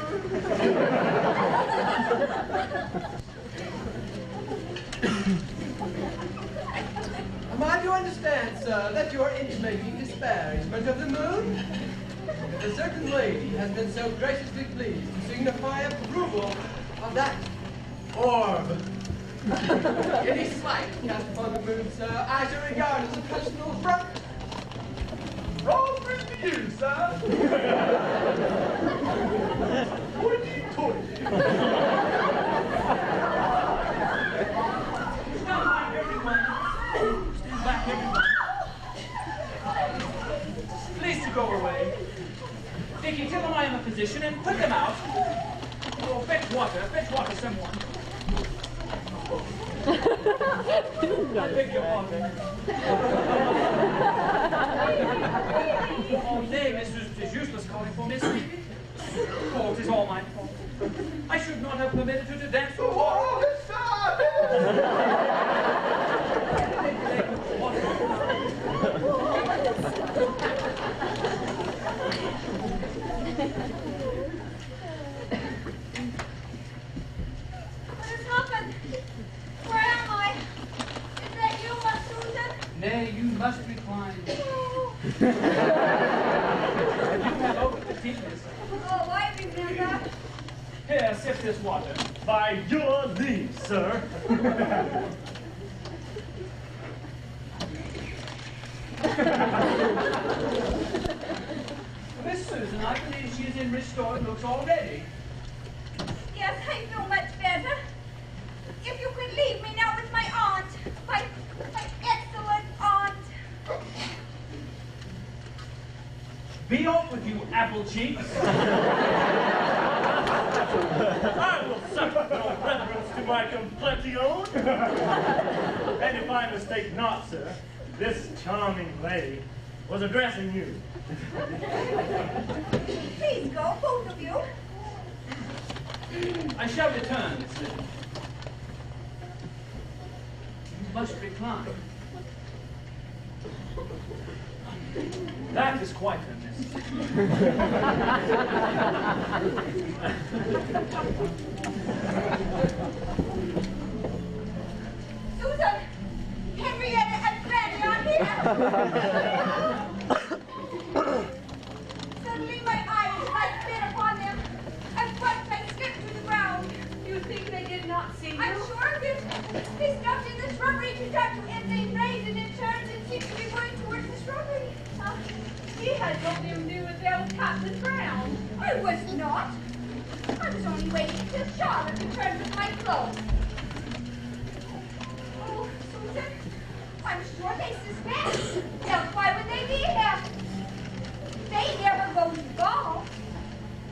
Am I to understand, sir, that you are intimating disparagement of the moon? A certain lady has been so graciously pleased to signify approval of that orb. Any slight cast upon the moon, sir, I shall regard as a personal affront. Wrong with you, sir. Hoity-toity. Stand back, everyone. Stand back, everyone. Please to go away. Dickie, tell them I am a physician and put them out. Oh, fetch water, someone. I beg your pardon. Oh, nay, Miss Susan, it is useless calling for Miss Phoebe. Oh, it is all my fault. I should not have permitted her to dance for water. Oh, it's time! What has happened? Where am I? Is that you, Aunt Susan? Nay, you must recline. Oh, You have opened the deepness. oh, I remember. Here, sip this water. By your leave, sir. Miss Susan, I believe she is in restored looks already. Yes, I feel much better. If you could leave me now with my aunt, my excellent aunt. Be off with you, apple cheeks. I will suffer no reference to my complexion. And if I mistake not, sir, this charming lady was addressing you. Please go, both of you. I shall return, Miss Lily. You must recline. That is quite unnecessary. Susan, Henrietta, and Granny are here. Suddenly my eyes light bit upon them, and once I slipped to the ground. You think they did not see you? I'm sure of it. They stopped in the shrubbery to touch me, and they raised and it turned and seemed to be going towards the shrubbery. He had nothing to do with them cutting the ground. I was not. I was only waiting till Charlotte returned with my clothes. Oh, Susan, I'm sure they suspect. Else why would they be here? They never go to ball.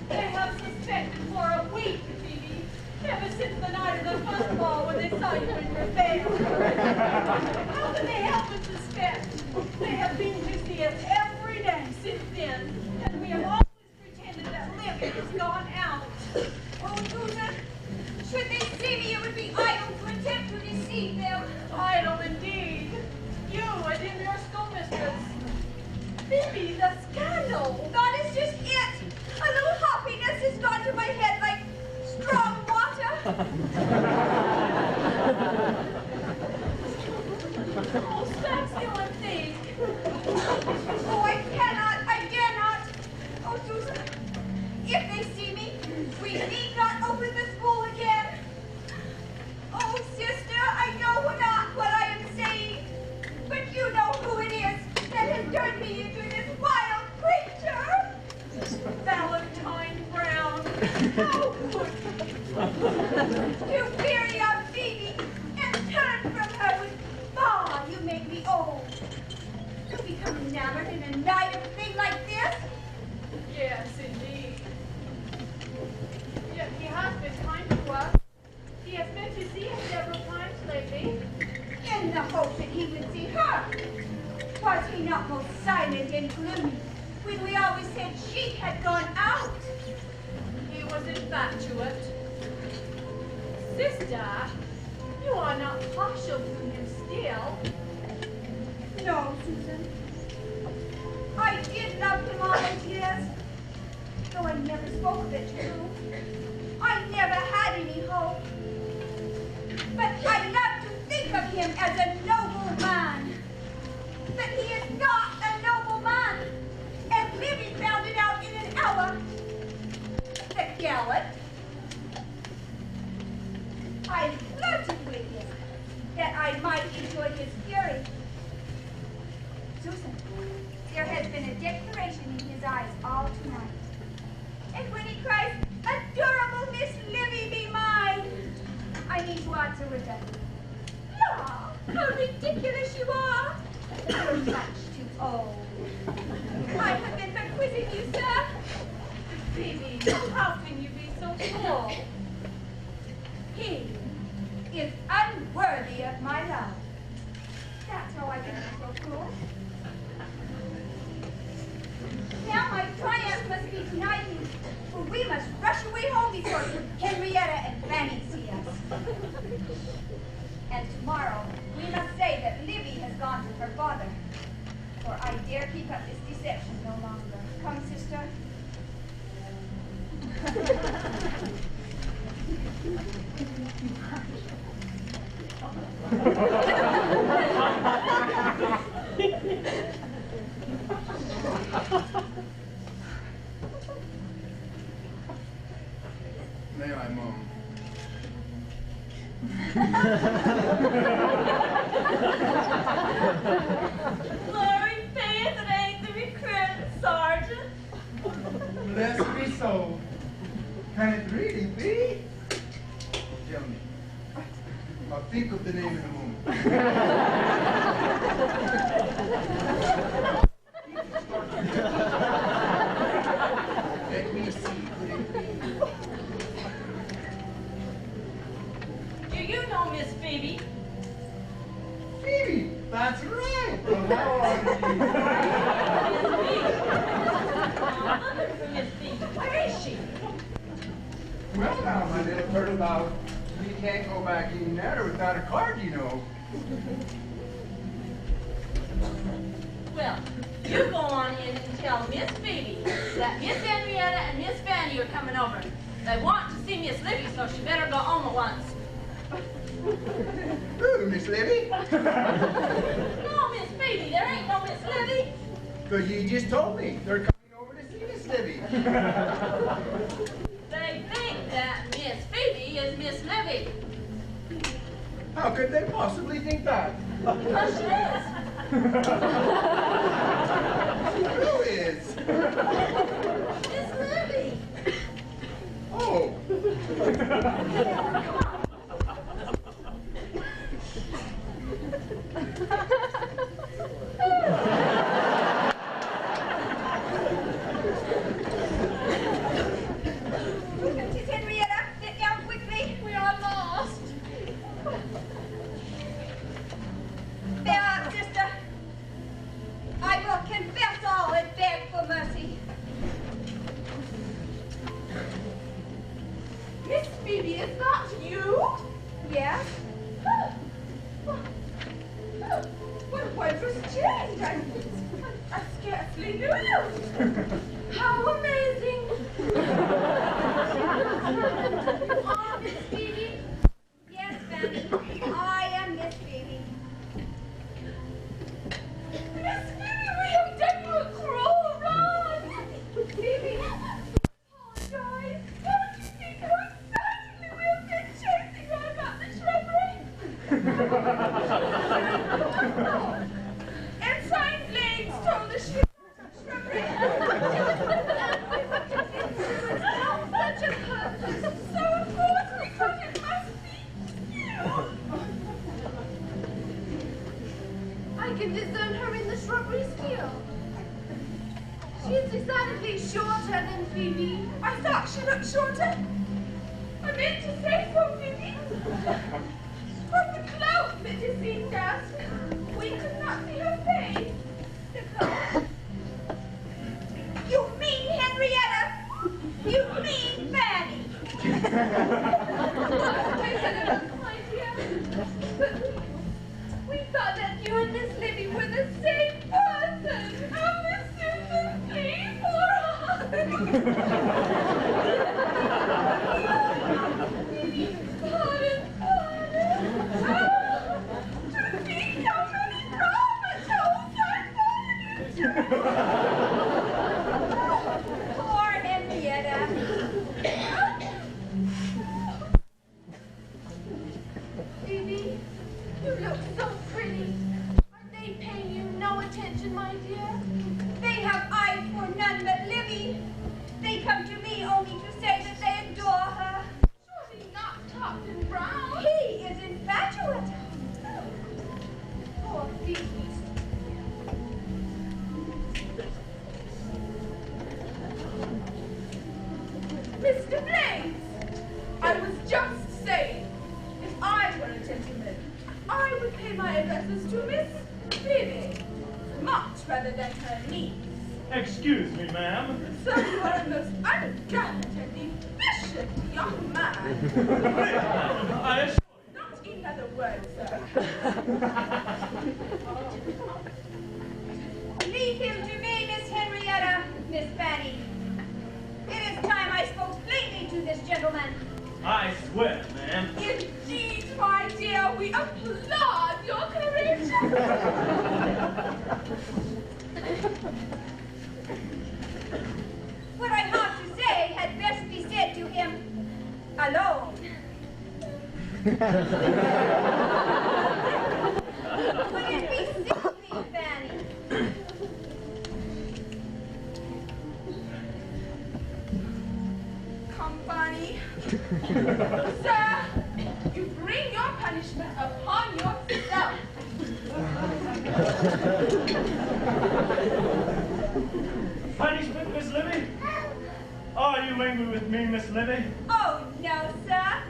They have suspected for a week, Phoebe. Ever since the night of the first ball when they saw you in your bed. How can they help but suspect? They have been to see us every day since then, and we have always pretended that Livy has gone out. Oh, Susan, should they see me, it would be idle to attempt to deceive them. Idle indeed. You and in your schoolmistress. Phoebe, the scandal. That is just it. A little happiness has gone to my head like strong water. Oh, stand still and think. Oh, I cannot, I dare not. Oh, Susan, if they see me, we need not open the school again. Oh, sister, I know not what I am saying, but you know who it is that has turned me into this wild creature. Valentine Brown. How could you weary of Phoebe and turn from her with you make me old. You become enamored in a night of a thing like this? Yes, indeed. Yet he has been kind to us. He has been to see us several times lately. In the hope that he would see her. Was he not most silent and gloomy when we always said she had gone out? He was infatuate. Sister, you are not partial to him still. No, Susan. I did love him all those years, though I never spoke of it to you. I never had any hope. But I love to think of him as a noble man. But he is not a noble man, and Livy found it out in an hour. The gallant. I flirted with him, that I might enjoy his fury. Susan, there has been a declaration in his eyes all tonight. And when he cries, "Adorable Miss Livy, be mine," I need to answer with a, "La, how ridiculous you are! You're much too old. I have been but quizzing you, sir." Phoebe, how can you be so small? He is unworthy of my love. That's how I can be so cruel. Now my triumph must be denied me, for we must rush away home before Henrietta and Fanny see us. And tomorrow we must say that Livy has gone to her father, for I dare keep up this deception no longer. Come, sister. May I, Mom? Glory faith, it ain't the recruit, Sergeant. Blessed be so. Can it really be? Tell me. I'll think of the name in a moment. Let me see. Could it be? Do you know Miss Phoebe? Phoebe, that's right. Well, how are Miss Phoebe, where is she? Well, now, my little turtledout, we can't go back in there without a card, you know. Well, you go on in and tell Miss Phoebe that Miss Henrietta and Miss Fanny are coming over. They want to see Miss Libby, so she better go home at once. Ooh, Miss Libby. No, Miss Phoebe, there ain't no Miss Libby. But you just told me they're coming over to see Miss Libby. They think that Miss Phoebe is Miss Libby. How could they possibly think that? Because she is. Who is? Miss Libby. Oh. Miss Henrietta, sit down quickly. We are lost. There, sister. I will confess all and beg for mercy. Miss Phoebe, is that you? Yes? What a wondrous change! I scarcely knew you. How amazing! Ah, Miss Phoebe? Yes, Fanny. I am Miss Phoebe. Miss Phoebe, we have done you a cruel wrong! Phoebe, apologize. Don't you think how excitedly we have been chasing her about the shrubbery? And sign flames told us she was shrubbery. And we were convinced she was not such a person. So of course we thought it must be you. I can discern her in the shrubbery still. She is decidedly shorter than Phoebe. I thought she looked shorter. I meant to say so, Phoebe. But the cloak that deceived us. We could not see her face. The cloak. You mean Henrietta? You mean Fanny? Wait a little, my dear. But we thought that you and Miss Libby were the same person. Oh, Miss Susan, please, for us. Pardon. Oh, to think how many rabbit holes I Poor Henrietta. Phoebe, you look so pretty. Are they paying you no attention, my dear? They have eyes for none but Libby. They come to me only to say that they adore her. Surely not Captain Brown. He is infatuate. Poor Phoebe. Mr. Blaze, I was just saying, if I were a gentleman, I would pay my addresses to Miss Phoebe, much rather than her niece. Excuse me, ma'am. Sir, you are a most ungallant and efficient young man. I assure Not in other words, sir. Leave him to me, Miss Henrietta, Miss Fanny. It is time I spoke plainly to this gentleman. I swear, ma'am. Indeed, my dear, we applaud your courage. What I have to say had best be said to him alone. Would it be simply, Fanny? Company. Sir, you bring your punishment upon yourself. Punishment, Miss Libby? Are you angry with me, Miss Libby? Oh, no, sir.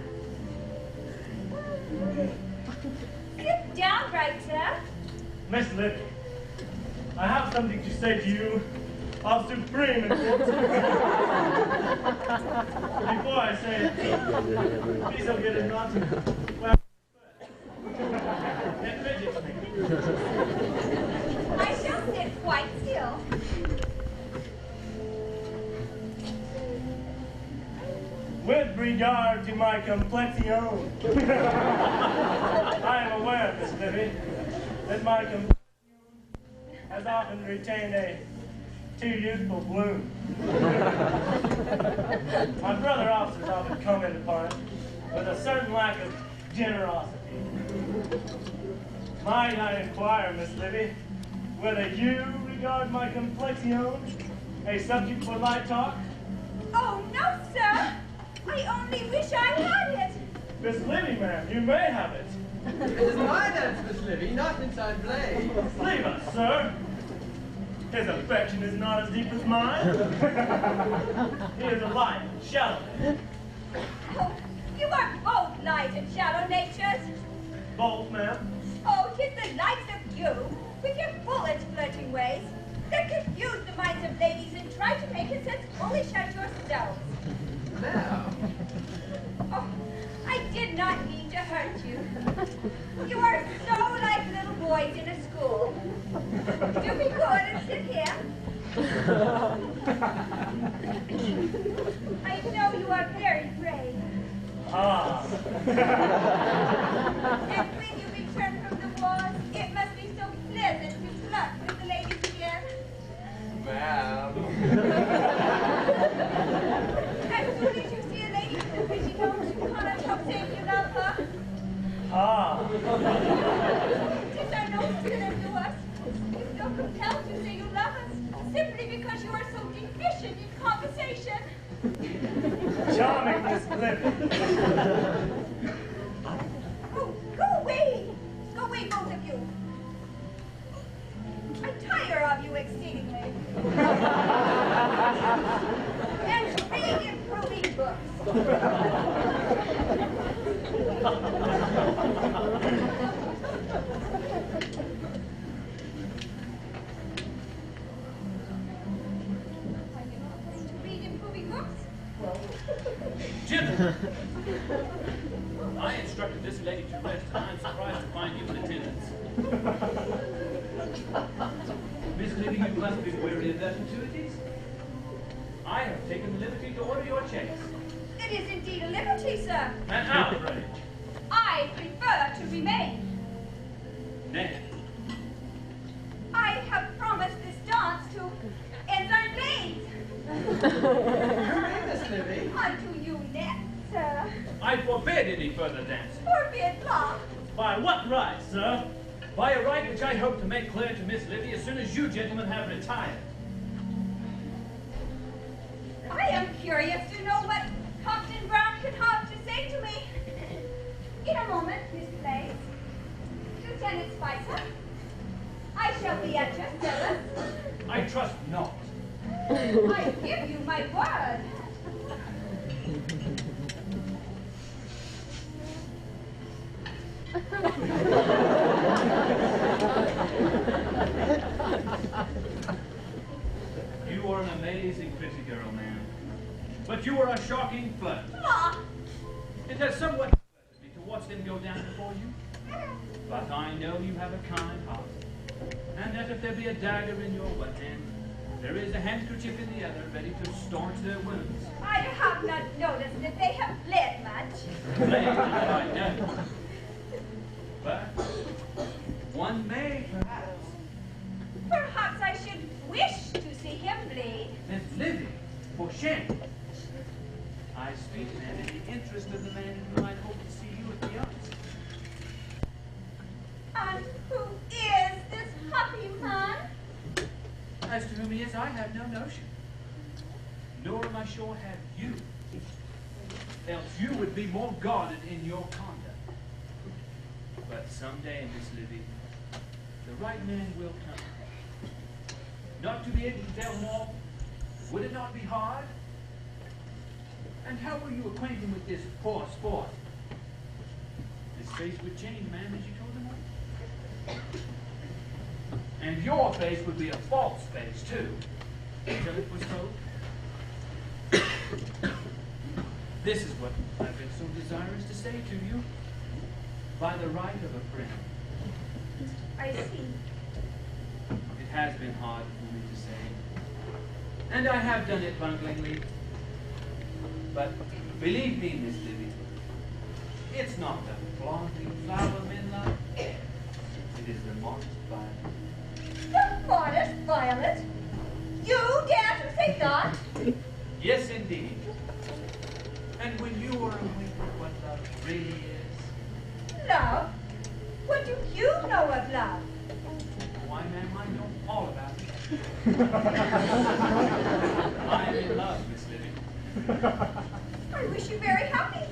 Sit down, right, sir. Miss Libby, I have something to say to you of supreme importance. Before I say it, please don't get it not. Well, it fidgets me. I shall sit With regard to my complexion, I am aware, Miss Livy, that my complexion has often retained a too youthful bloom. My brother officers often comment upon it with a certain lack of generosity. Might I inquire, Miss Livy, whether you regard my complexion a subject for light talk? Oh, no, sir. I only wish I had it. Miss Livy, ma'am, you may have it. It is my dance, Miss Livy, not inside Blade. Leave us, sir. His affection is not as deep as mine. He is a light and shallow man. Oh, you are both light and shallow natures. Both, ma'am. Oh, 'tis the likes of you, with your foolish flirting ways, that confuse the minds of ladies and try to make us as foolish as yourselves. Now. Oh, I did not mean to hurt you. You are so like little boys in a school. Do be good and sit here. I know you are very brave. Ah. And when you return from the wars, it must be so pleasant to flirt with the ladies again. Ma'am. As soon as you see a lady in the petticoats, you cannot help saying you love her. Ah. 'Tis our notion to us. You feel compelled to say you love us simply because you are so deficient in conversation. Charming, Miss Livy. Oh, go away! Go away, both of you. I tire of you exceedingly. And read improving books. Read improving books? Gentlemen, I instructed this lady to rest, and I'm surprised to find you in attendance. Miss Livy, you must be weary of their gratuities. I have taken the liberty to order your checks. It is indeed a liberty, sir. An outrage. I prefer to remain. Nay, I have promised this dance to Ensign Blades. Hurry, Miss Livy. Unto you next, sir. I forbid any further dancing. Forbid law. By what right, sir? By a right which I hope to make clear to Miss Livy as soon as you gentlemen have retired. I am curious to know what Captain Brown can have to say to me. In a moment, Miss Blades. Lieutenant Spicer, I shall be at your service. I trust not. I give you my word. You are an amazing pretty girl, ma'am. But you are a shocking flirt. Ah, It has somewhat upset me to watch them go down before you. But I know you have a kind heart. And that if there be a dagger in your one hand, there is a handkerchief in the other ready to staunch their wounds. I have not noticed that they have bled much. Blade, I know. But one may, perhaps. Perhaps I should wish to see him bleed. Miss Livy, for shame. I speak, man, in the interest of the man in whom I hope to see you at the arts. And who is this happy man? As to whom he is, I have no notion. Nor am I sure have you. Else you would be more guarded in your conduct. But someday, Miss Livy, the right man will come. Not to be able to tell more, would it not be hard? And how were you acquainted with this poor sport? His face would change, ma'am, as you told him what? And your face would be a false face, too, until it was told. This is what I've been so desirous to say to you, by the right of a friend. I see. It has been hard for me to say, and I have done it bunglingly. But believe me, Miss Livy, it's not the flaunting flower men love. It is the modest violet. The modest violet? You dare to say that? Yes, indeed. And when you are aware of what love really is, Love? What do you know of love? why, ma'am, I know all about it. I am in love, Miss Livy, I wish you very happy.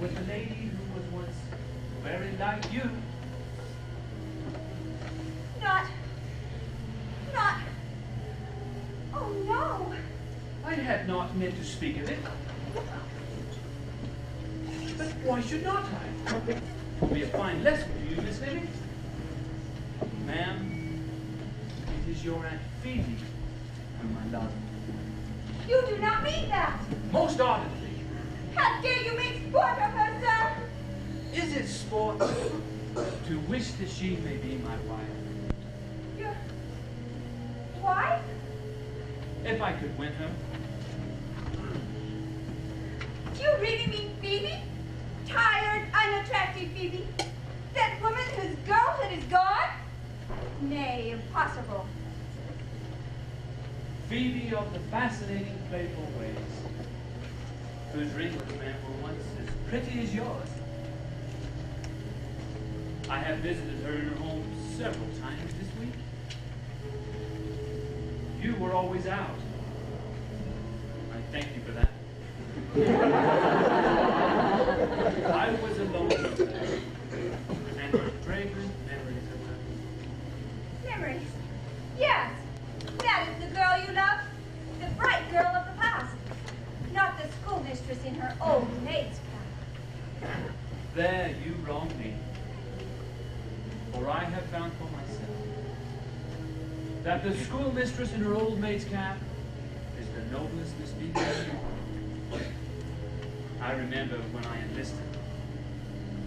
with a lady who was once very like you. Not. Oh no. I had not meant to speak of it. But why should not I? It will be a fine lesson to you, Miss Livy. Ma'am, it is your Aunt Phoebe whom I love. You do not mean that. Most ardently. How dare you make sport of her, sir? Is it sport to wish that she may be my wife? Your wife? If I could win her. Do you really mean Phoebe? Tired, unattractive Phoebe? That woman whose girlhood is gone? Nay, impossible. Phoebe of the fascinating, playful ways, whose ringlets, ma'am, were once as pretty as yours. I have visited her in her home several times this week. You were always out. I thank you for that. I was alone with her, and her fragrant memories of her. Memories. Yes. That is the girl you love. The bright girl of the past. Not the schoolmistress in her old maid's cap. There you wrong me. For I have found for myself that the schoolmistress in her old maid's cap is the noblest Miss Phoebe I know. I remember when I enlisted,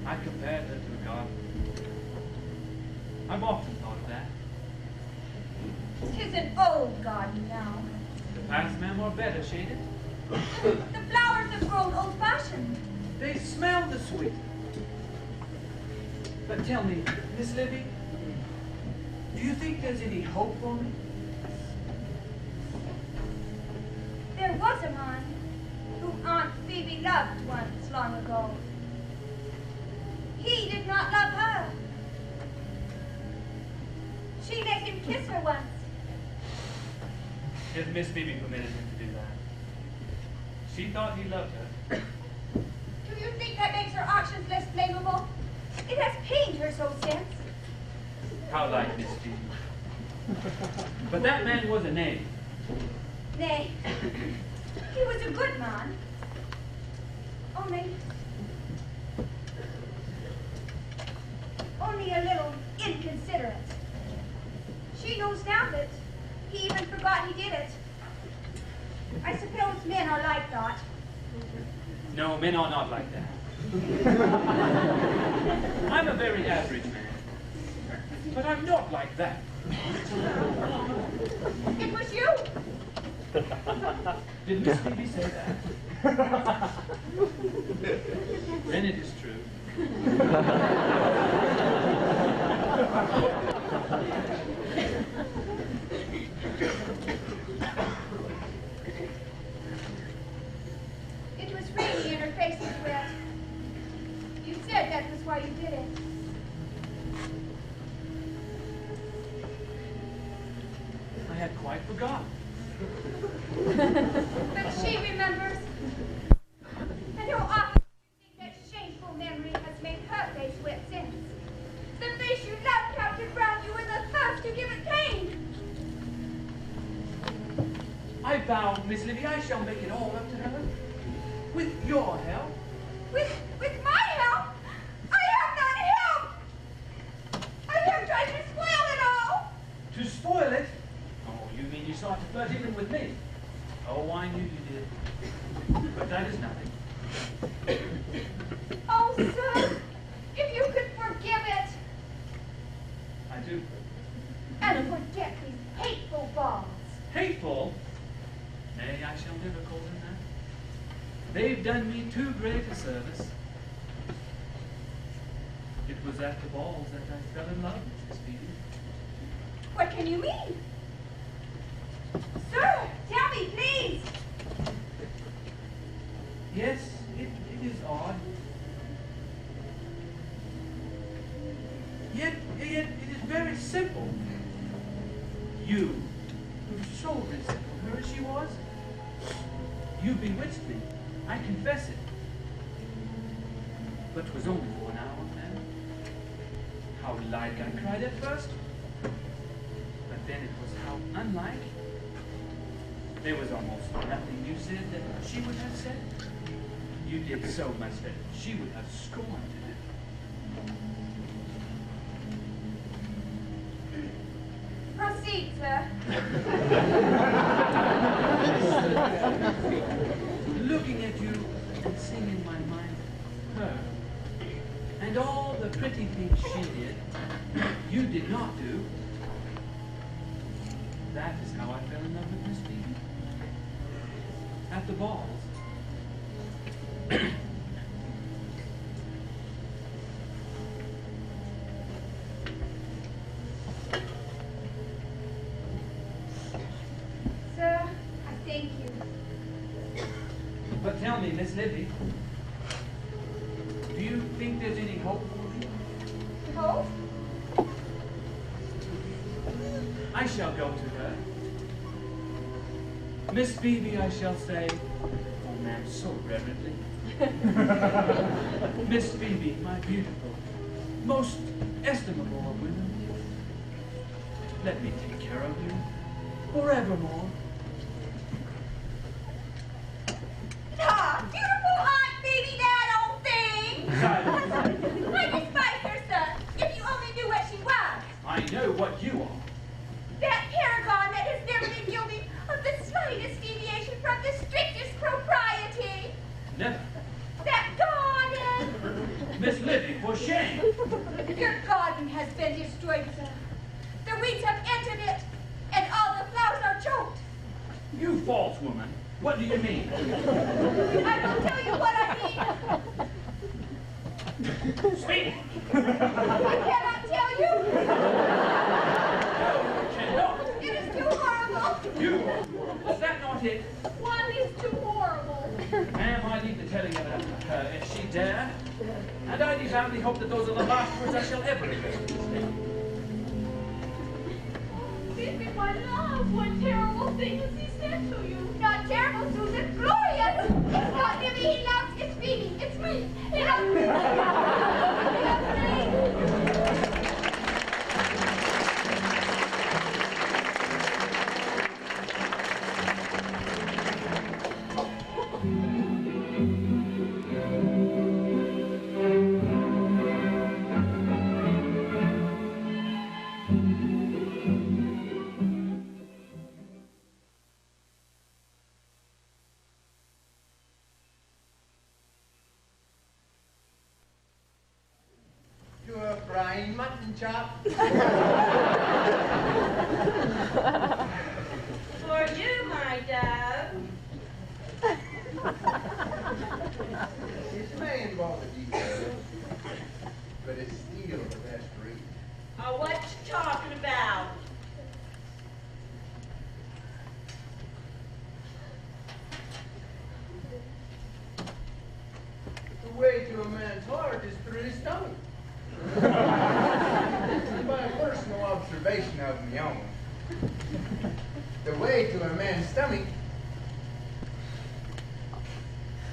I compared her to a garden. I've often thought of that. 'Tis an old garden now. The paths, ma'am, are better shaded. The flowers have grown old-fashioned. They smell the sweet. But tell me, Miss Livy, do you think there's any hope for me? There was a man whom Aunt Phoebe loved once long ago. He did not love her. She let him kiss her once. If Miss Phoebe permitted him to do that. She thought he loved her. Do you think that makes her actions less blamable? It has pained her so since. How like Miss Phoebe. But that man was a knave. Nay, he was a good man. Only a little inconsiderate. She knows now that he even forgot he did it. I suppose men are like that. No, men are not like that. I'm a very average man. But I'm not like that. It was you. Did Miss Phoebe say that? Then it is true. It was rainy and her face was wet. You said that was why you did it. I had quite forgotten. But she remembers. And how often do you think that shameful memory has made her face wet since? The face you loved, Captain Brown, you were the first to give it pain. I vow, Miss Livy, I shall make it all up to her. With your help. With my help? I have not helped. I have tried to spoil it all. To spoil it? Oh, you mean you sought to flirt even with me? Oh, I knew you did. But that is nothing. Oh, sir, if you could forgive it. I do. And forget these hateful balls. Hateful? Nay, I shall never call them that. They've done me too great a service. It was at the balls that I fell in love, Mrs. Phoebe. What can you mean? Sir, tell me, please. Yes, it is odd. Yet it is very simple. You, who so resembled her as she was, you bewitched me. I confess it. But 'twas only for an hour, man. How like I cried at first. But then it was how unlike. There was almost nothing you said that she would have said. You did so much that she would have scorned to do. Proceed, sir. Looking at you and seeing in my mind her, and all the pretty things she did, you did not do. That is how I fell in love with Miss Phoebe. At the balls. Sir, I thank you. But tell me, Miss Libby, do you think there's any hope for me? Hope? I shall go to her. Miss Phoebe, I shall say, oh ma'am, so reverently. Miss Phoebe, my beautiful, most estimable of women, let me take care of you forevermore. Ah, beautiful Aunt Phoebe, that old thing! Silence. I despise her, sir. If you only knew what she was. I know what you are. That paragon that has never been guilty of the slightest deviation from the strictest propriety. Never. That garden! Miss Libby, for shame. Your garden has been destroyed, sir. The weeds have entered it, and all the flowers are choked. You false woman. What do you mean? I will tell you what I mean. Speak. I cannot tell you. No. It is too horrible. You. Is that not it? One is too horrible. Ma'am, I leave the telling of her if she dare. And I devoutly hope that those are the last words I shall ever hear. Phoebe, my love, what terrible thing has he said to you? Not terrible, Susan. Glorious. It's not Libby he loves. It's Phoebe. It's me. He loves me. He loves me. You a frying mutton chop? For you, my dove. It's man bought the details, but it's still the best breed. What you talking about? The way to a man's heart is through his stomach. By personal observation of my own, the way to a man's stomach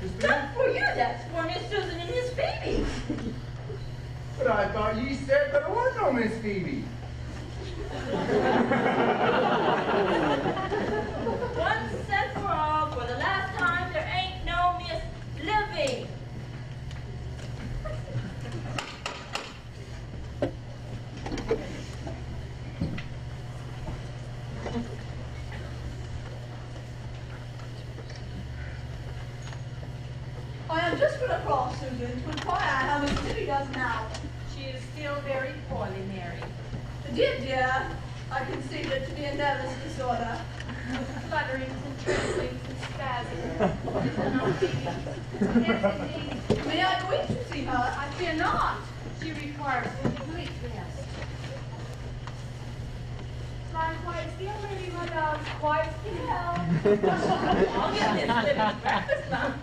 is through... Not for you, that's for Miss Susan and Miss Phoebe. But I thought you said there was no Miss Phoebe. Once and for all, for the last time, there ain't no Miss Libby. I am just going to cross, Susan, to inquire how Miss Libby does now. She is still very poorly, Mary. Dear, I conceive it to be a nervous disorder. Flutterings and tremblings and spasm. Yes, indeed. May I go in to see her? I fear not. She requires complete rest. Lie quite still, Lady Madame, quite still. I'll get this living breakfast now.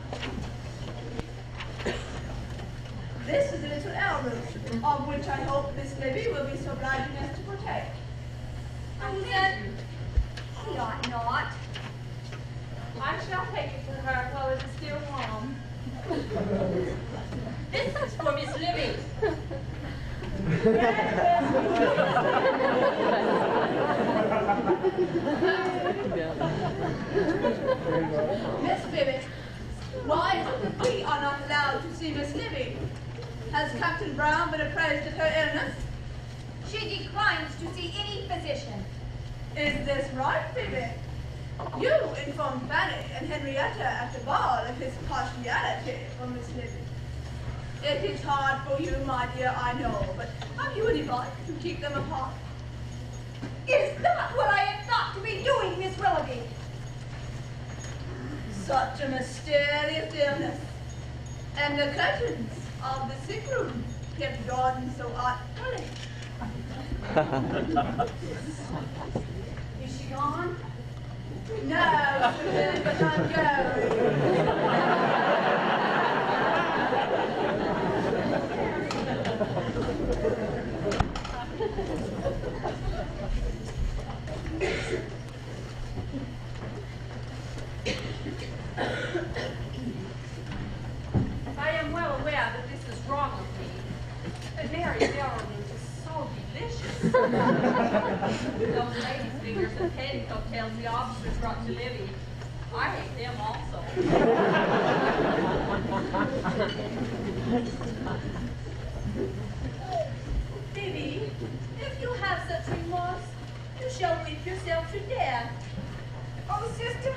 This is a little heirloom, of which I hope Miss Libby will be so obliging as to partake. Susan, he ought not. I shall take it to her while it is still warm. This is for Miss Libby. Miss Bibby, why is it that we are not allowed to see Miss Libby? Has Captain Brown been apprised of her illness? She declines to see any physician. Is this right, Phoebe? You informed Fanny and Henrietta at the ball of his partiality for Miss Libby. It is hard for you, my dear, I know, but have you any right to keep them apart? Is that what I had thought to be doing, Miss Willoughby? Such a mysterious illness, and the curtains of the sick room kept drawn so artfully. Is she gone? No, Susan, but not going. I am well aware that this is wrong of me, but Mary Arrowroot is so delicious. Those ladies' fingers and petticoat tails the officers brought to Libby. I hate them also. Libby, if you have such remorse, you shall whip yourself to death. Oh, sister,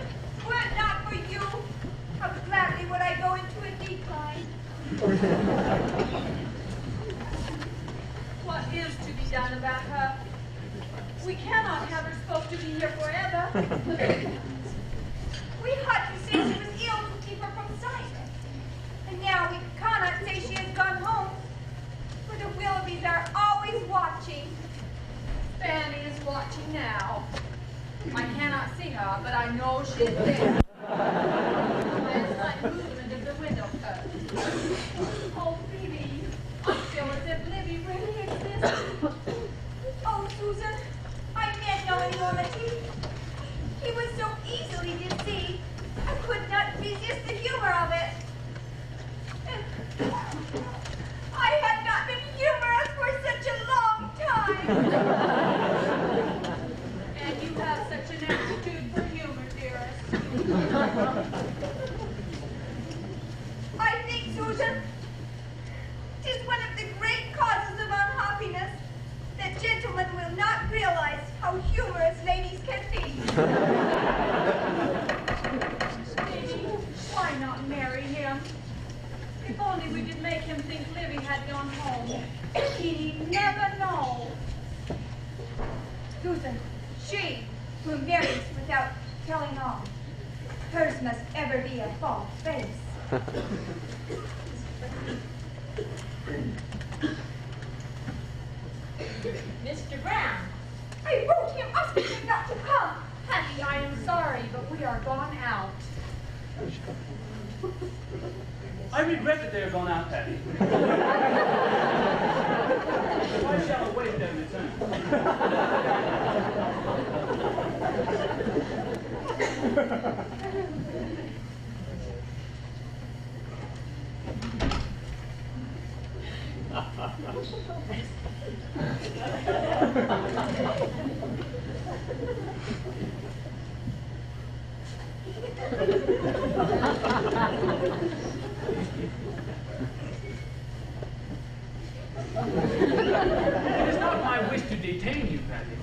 were it not for you, how gladly would I go into a decline. What is to be done about her? We cannot have her supposed to be here forever. We had to say she was ill to keep her from sight. And now we cannot say she has gone home, for the Willoughbys are always watching. Fanny is watching now. I cannot see her, but I know she's there. By a slight movement of the window curtain. Oh, Phoebe, I feel as if Libby really exists. Oh, Susan, I meant no enormity. He was so easily deceived, I could not resist the humor of it. And I had not been humorous for such a long time. And you have such an aptitude for humor, dearest. I think, Susan, 'tis one of the great causes of unhappiness that gentlemen will not realize how humorous ladies can be. Phoebe, why not marry him? If only we could make him think Libby had gone home. He'd never know. Susan, she who marries without telling all, hers must ever be a false face. Mr. Brown. I wrote him asking him not to come. Hattie, I am sorry, but we are gone out. I regret that they are gone out, Patty. I shall await their return. It is not my wish to detain you, Patty.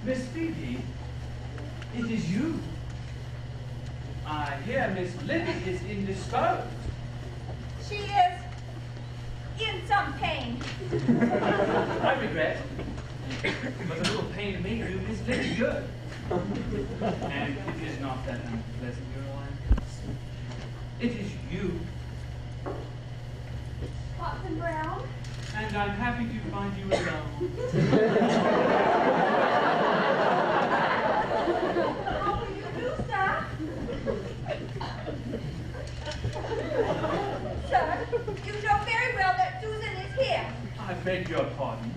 Miss Phoebe, it is you. I hear Miss Libby is indisposed. She is in some pain. I regret, but a little pain may do Miss Libby good. And it is not that unpleasant, girl. It is you. Captain Brown? And I'm happy to find you alone. How will you do, sir? Sir, you know very well that Susan is here. I beg your pardon.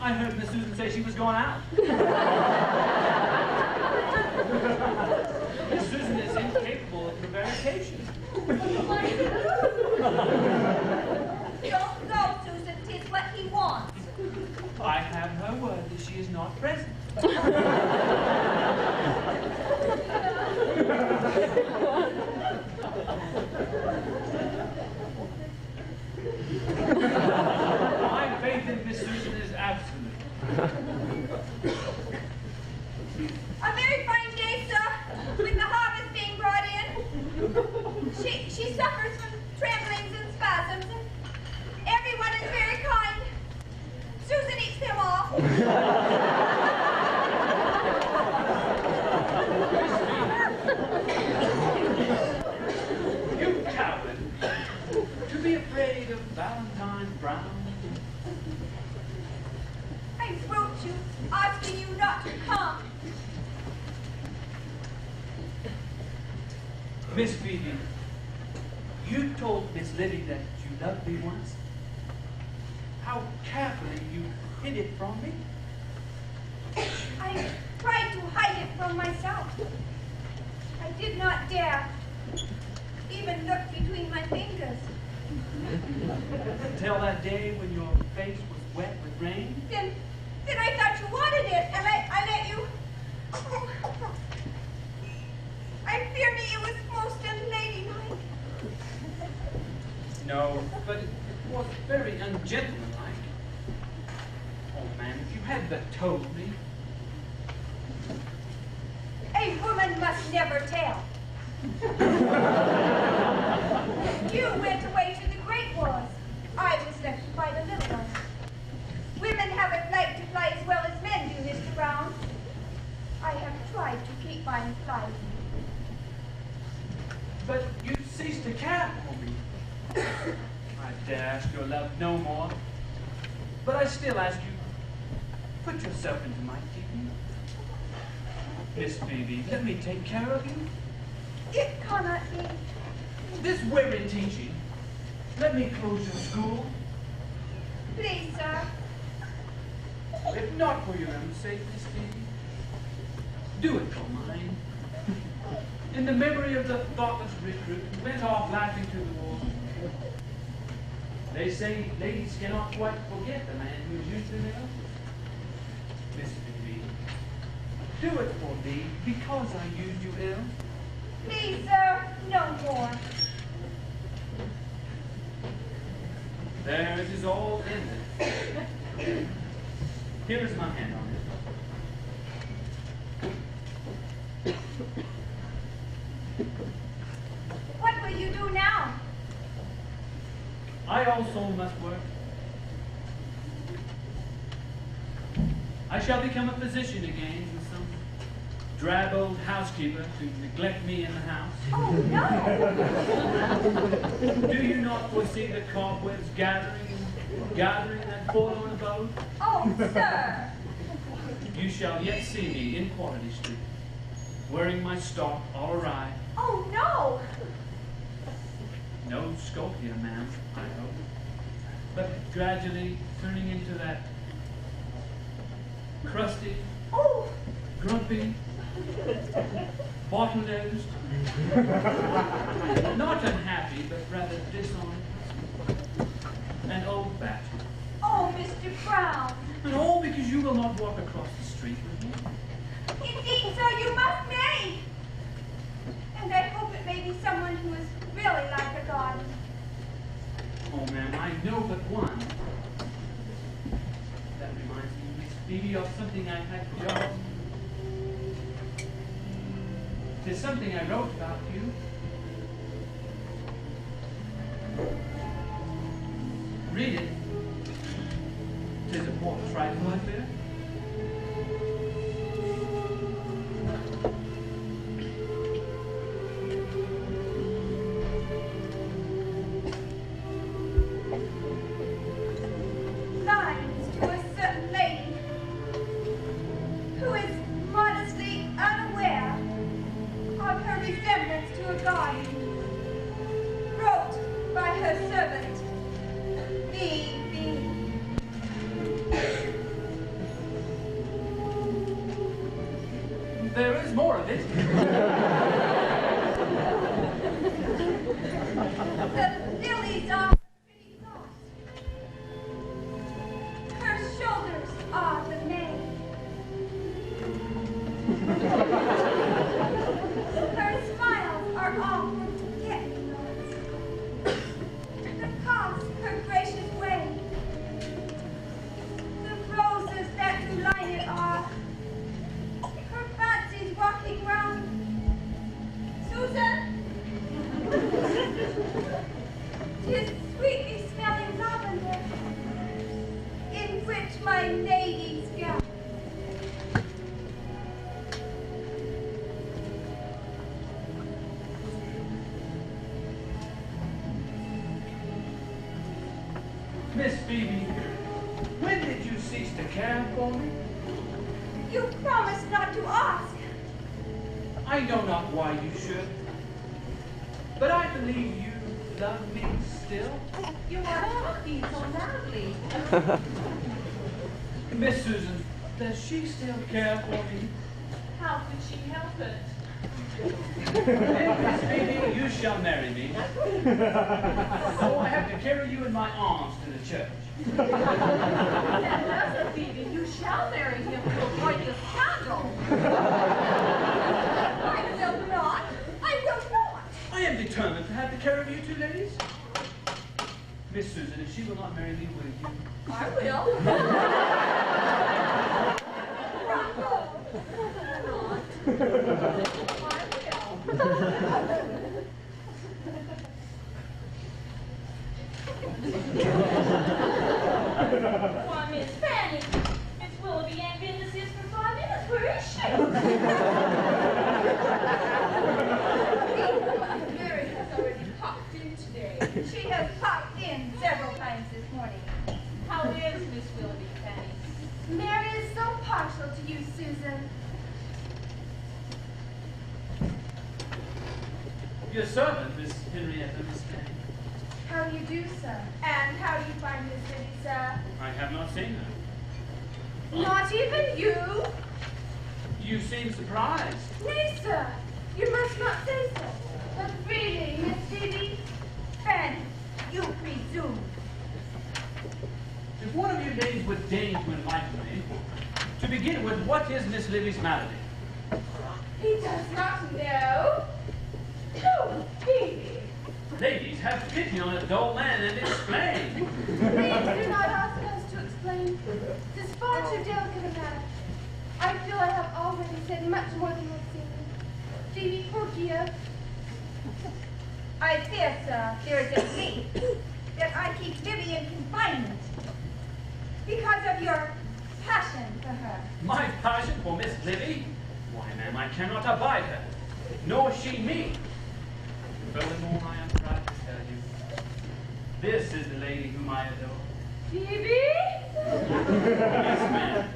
I heard Miss Susan say she was going out. Miss Susan is incapable of prevarication. Don't go, Susan. 'Tis what he wants. I have her word that she is not present. My faith in Miss Susan is absolute. A very fine day, sir, with the harvest being brought in. She suffers from tremblings and spasms, and everyone is very kind. Susan eats them all. You coward! To be afraid of Valentine Brown? I wrote you asking you not to come. Miss Phoebe, you told Miss Libby that you loved me once. How carefully you hid it from me. I tried to hide it from myself. I did not dare even look between my fingers. Until that day when your face was wet with rain? Then I thought you wanted it, and I let you. Oh, I fear me it was most unladylike. No, but it was very ungentlemanlike. Oh man, if you had but told me. A woman must never tell. You went away to the great wars. I was left to fight the little ones. Women haven't liked to fly as well as men do, Mr. Brown. I have tried to keep mine flying. But you ceased to care for me. I dare ask your love no more. But I still ask you, put yourself into my keeping. Miss Phoebe, let me take care of you. It cannot be. This weary teaching, let me close your school. Please, sir. If not for your own sake, Miss Phoebe, do it for mine. In the memory of the thoughtless recruit who went off laughing to the war. They say ladies cannot quite forget the man who used them ill. Miss Phoebe, do it for me because I used you ill. Please, sir, no more. There it is all ended. Here is my hand on it. What will you do now? I also must work. I shall become a physician again with some drab old housekeeper to neglect me in the house. Oh, no! Do you not foresee the cobwebs gathering that forlorn abode? Oh, sir! You shall yet see me in Quality Street, wearing my stock all awry. Oh, no! No scorpion, ma'am, I hope, but gradually turning into that crusty, Oh! grumpy, bottle-nosed, not unhappy, but rather dishonest, and old-fashioned. Oh, Mr. Brown! And all because you will not walk across the street with me. Indeed, sir, you must may! And I hope it may be someone who is really like a god. Oh, ma'am, I know but one. That reminds me, Miss Phoebe, of something I had to jot. There's something I wrote about you. Read it. There's a portrait right there. Lines to a certain lady who is modestly unaware of her resemblance to a guardian, wrote by her servant, Phoebe. There is more of it. The lilies are pretty soft. Her shoulders are the maid. Her smiles are often forget-me-nots. The cause her gracious way. The roses that do line it are her fancies walking round. Susan! 'Tis sweetly smelling lavender, in which my lady's gown. Miss Phoebe, when did you cease to care for me? You promised not to ask. I know not why you should, but I believe you love me still. You are talking so loudly. Miss Susan, does she still care for me? How could she help it? Then, Miss Phoebe, you shall marry me. So I have to carry you in my arms to the church. That doesn't, Phoebe. You shall marry him to avoid the scandal. I will not. I will not. I am determined to have the care of you two ladies. Miss Susan, if she will not marry me, will you? I will. Why, Miss Fanny, Miss Willoughby ain't been to sis for 5 minutes. Where is she? Mary has already popped in today. She has popped in several times this morning. How is Miss Willoughby, Fanny? Mary is so partial to you, Susan. Your servant, Miss Henrietta, Miss Fanny. How do you do, sir? And how do you find Miss Lily, sir? I have not seen her. Not even you? You seem surprised. Nay, sir. You must not say so. But really, Miss Phoebe, Fanny, you presume. If one of you ladies would deign to enlighten me, to begin with, what is Miss Livy's malady? he does not know. Oh, Phoebe. Ladies, have pity on a dull man and explain. Please do not ask us to explain. It is far too delicate a matter. I feel I have already said much more than was seen. Phoebe, forgive. I fear, sir, there is a plea that I keep Livy in confinement because of your passion for her. My passion for Miss Livy? Why, ma'am, I cannot abide her, nor she me. Furthermore, I am proud to tell you, this is the lady whom I adore. Phoebe? Yes, ma'am.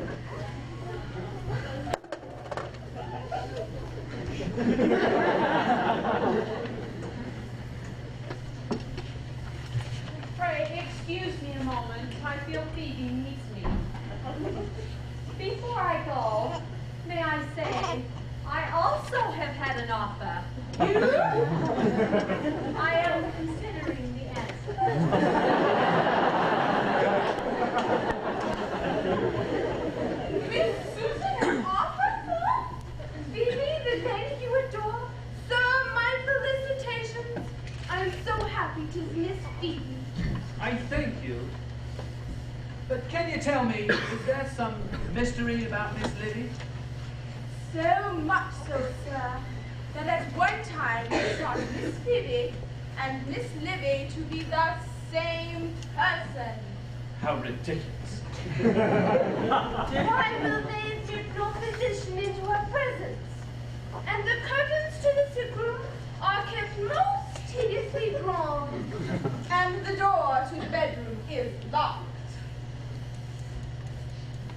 Pray, excuse me a moment. I feel Phoebe needs me. Before I go, may I say, I also have had an offer. You? I am considering the answer. Miss Susan, an offer, sir? Phoebe, the lady you adore? Sir, my felicitations. I'm so happy 'tis Miss Phoebe. I thank you. But can you tell me, is there some mystery about Miss Livy? So much so, sir, that at one time we thought Miss Livy and Miss Livy to be the same person. How ridiculous. Why will they admit no physician into her presence? And the curtains to the sick room are kept most tediously drawn. And the door to the bedroom is locked.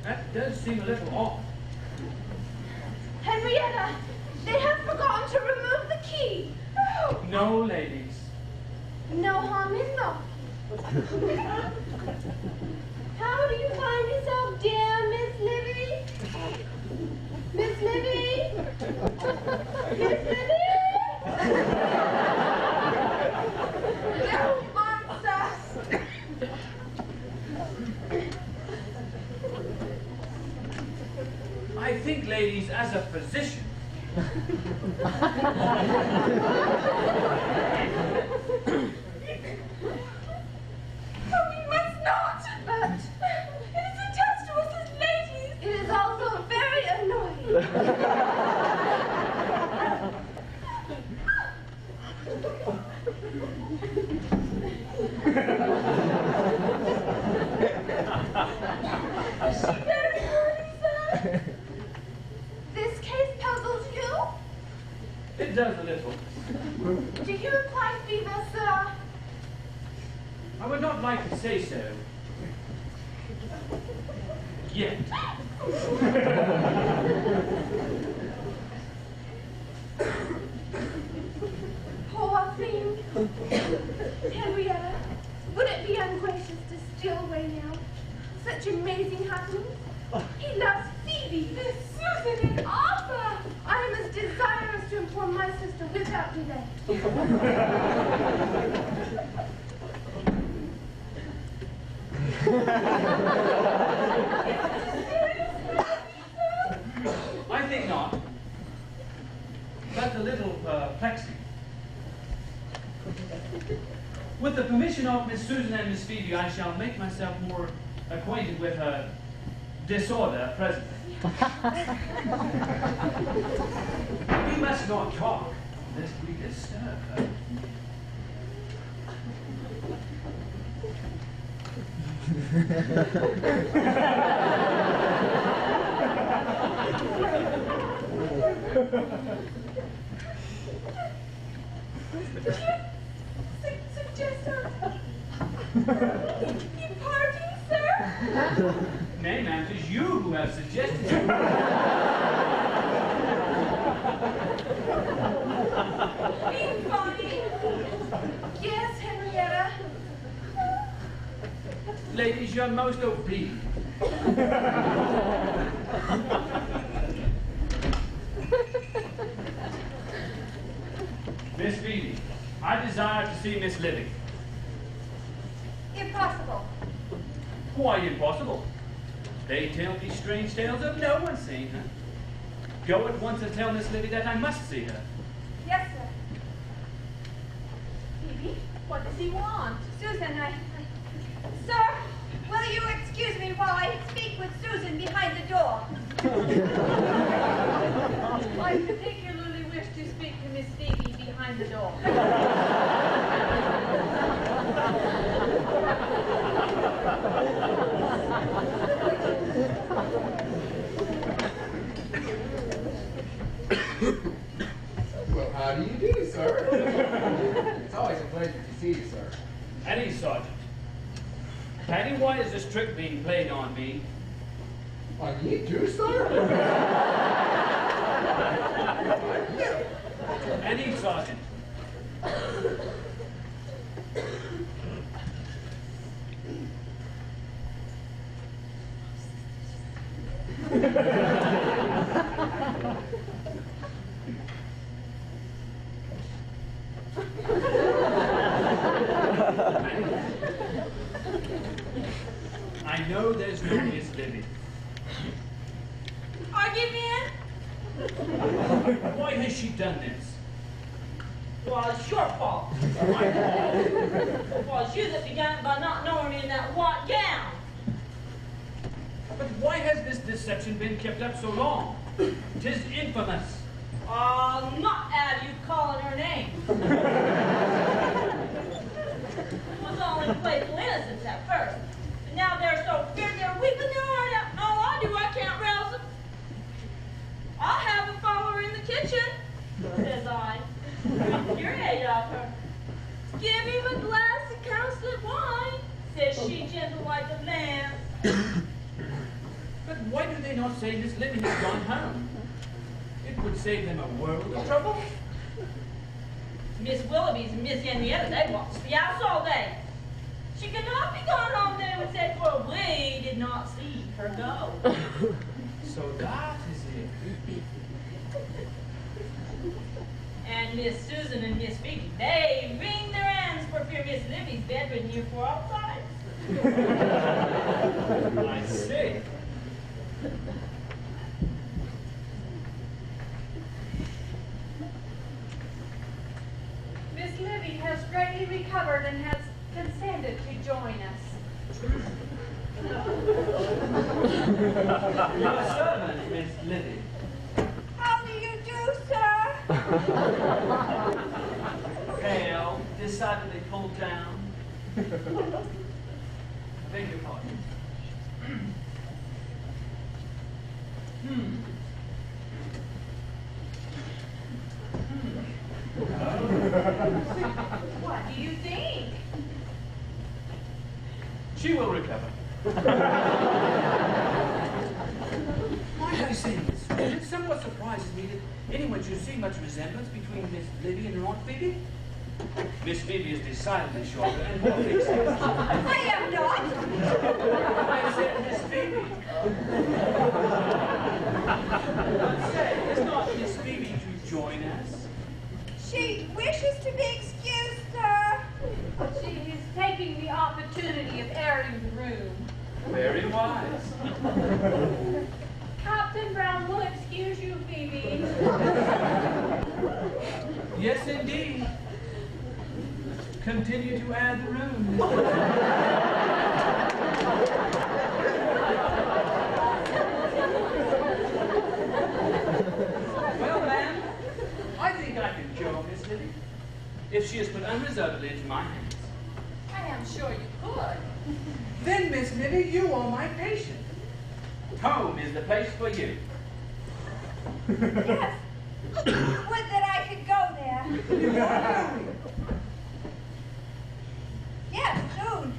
That does seem a little odd. Henrietta, they have forgotten to remove the key. No, ladies. No harm in locking. How do you find yourself, dear Miss Livy? Miss Livy? Miss Livy? No answer. I think, ladies, as a physician, Oh, we must not! But it is attached to us as ladies. It is also very annoying. Is she very pretty, sir? This case puzzles you? it does a little. Do you reply fever, sir? I would not like to say so. Yet. Poor thing. Henrietta, would it be ungracious to steal away now? Such amazing happenings. He loves Phoebe, Miss Susan, and Arthur. I am as desirous to inform my sister without delay. I think not. But a little perplexing. With the permission of Miss Susan and Miss Phoebe, I shall make myself more acquainted with her disorder presently. We must not talk, lest we disturb her. You pardon, sir? Nay, ma'am, it is you who have suggested it. Being funny. Yes, Henrietta. Ladies, you're most obedient. Miss Phoebe, I desire to see Miss Livy. Impossible. Quite impossible. They tell me strange tales of no one seeing her. Go at once and tell Miss Livy that I must see her. Yes, sir. Phoebe, what does he want? Susan, Sir, will you excuse me while I speak with Susan behind the door? I particularly wish to speak to Miss Phoebe behind the door. Well, how do you do, sir? It's always a pleasure to see you, sir. At ease, Sergeant. Patty, why is this trick being played on me? On you too, sir? At ease, Sergeant. I know there's no Miss Livy. Argument? Why has she done this? Well, it's your fault. My fault. Well, it's you that began it by not knowing me in that white gown. But why has this deception been kept up so long? 'Tis infamous. I'll not have you calling her name. It was only playful innocence at first. But now they're so fierce they're weeping their heart out. All I do, I can't rouse them. I'll have a follower in the kitchen, says I. Infuriate of her. Give him a glass of cowslip wine, says she, gentle like a lamb. But why do they not say Miss Livy has gone home? It would save them a world of trouble. Miss Willoughby's and Miss Henrietta, they watch the house all day. She could not be gone home, they would say, for we did not see her go. So that is it. And Miss Susan and Miss Phoebe, they wring their hands for fear Miss Livy's bedridden here for all times. I see. Miss Livy has greatly recovered and has consented to join us. Your servant, Miss Livy. How do you do, sir? Pale, decidedly pulled down. I beg your pardon. What do you think? She will recover. Might I say, Miss Susan, it somewhat surprises me that anyone should see much resemblance between Miss Livy and her Aunt Phoebe. Miss Phoebe is decidedly shorter and more fixed. I am not. I said Miss Phoebe. But say, is not Miss Phoebe to join us? She wishes to be excused, sir. She is taking the opportunity of airing the room. Very wise. Captain Brown will excuse you, Phoebe. Yes, indeed. Continue to add the room. Well, ma'am, I think I can cure Miss Livy if she is put unreservedly into my hands. I am sure you could. Then, Miss Livy, you are my patient. Home is the place for you. Yes. Would that I could go there. Yes, soon.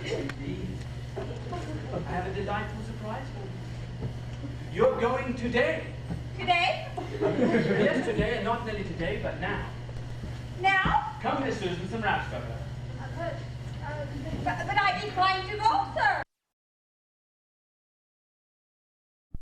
Indeed. I have a delightful surprise for you. You're going today. Today? Yes, today, and not merely today, but now. Now? Come, Miss Susan, some wraps for her. But I decline to go, sir.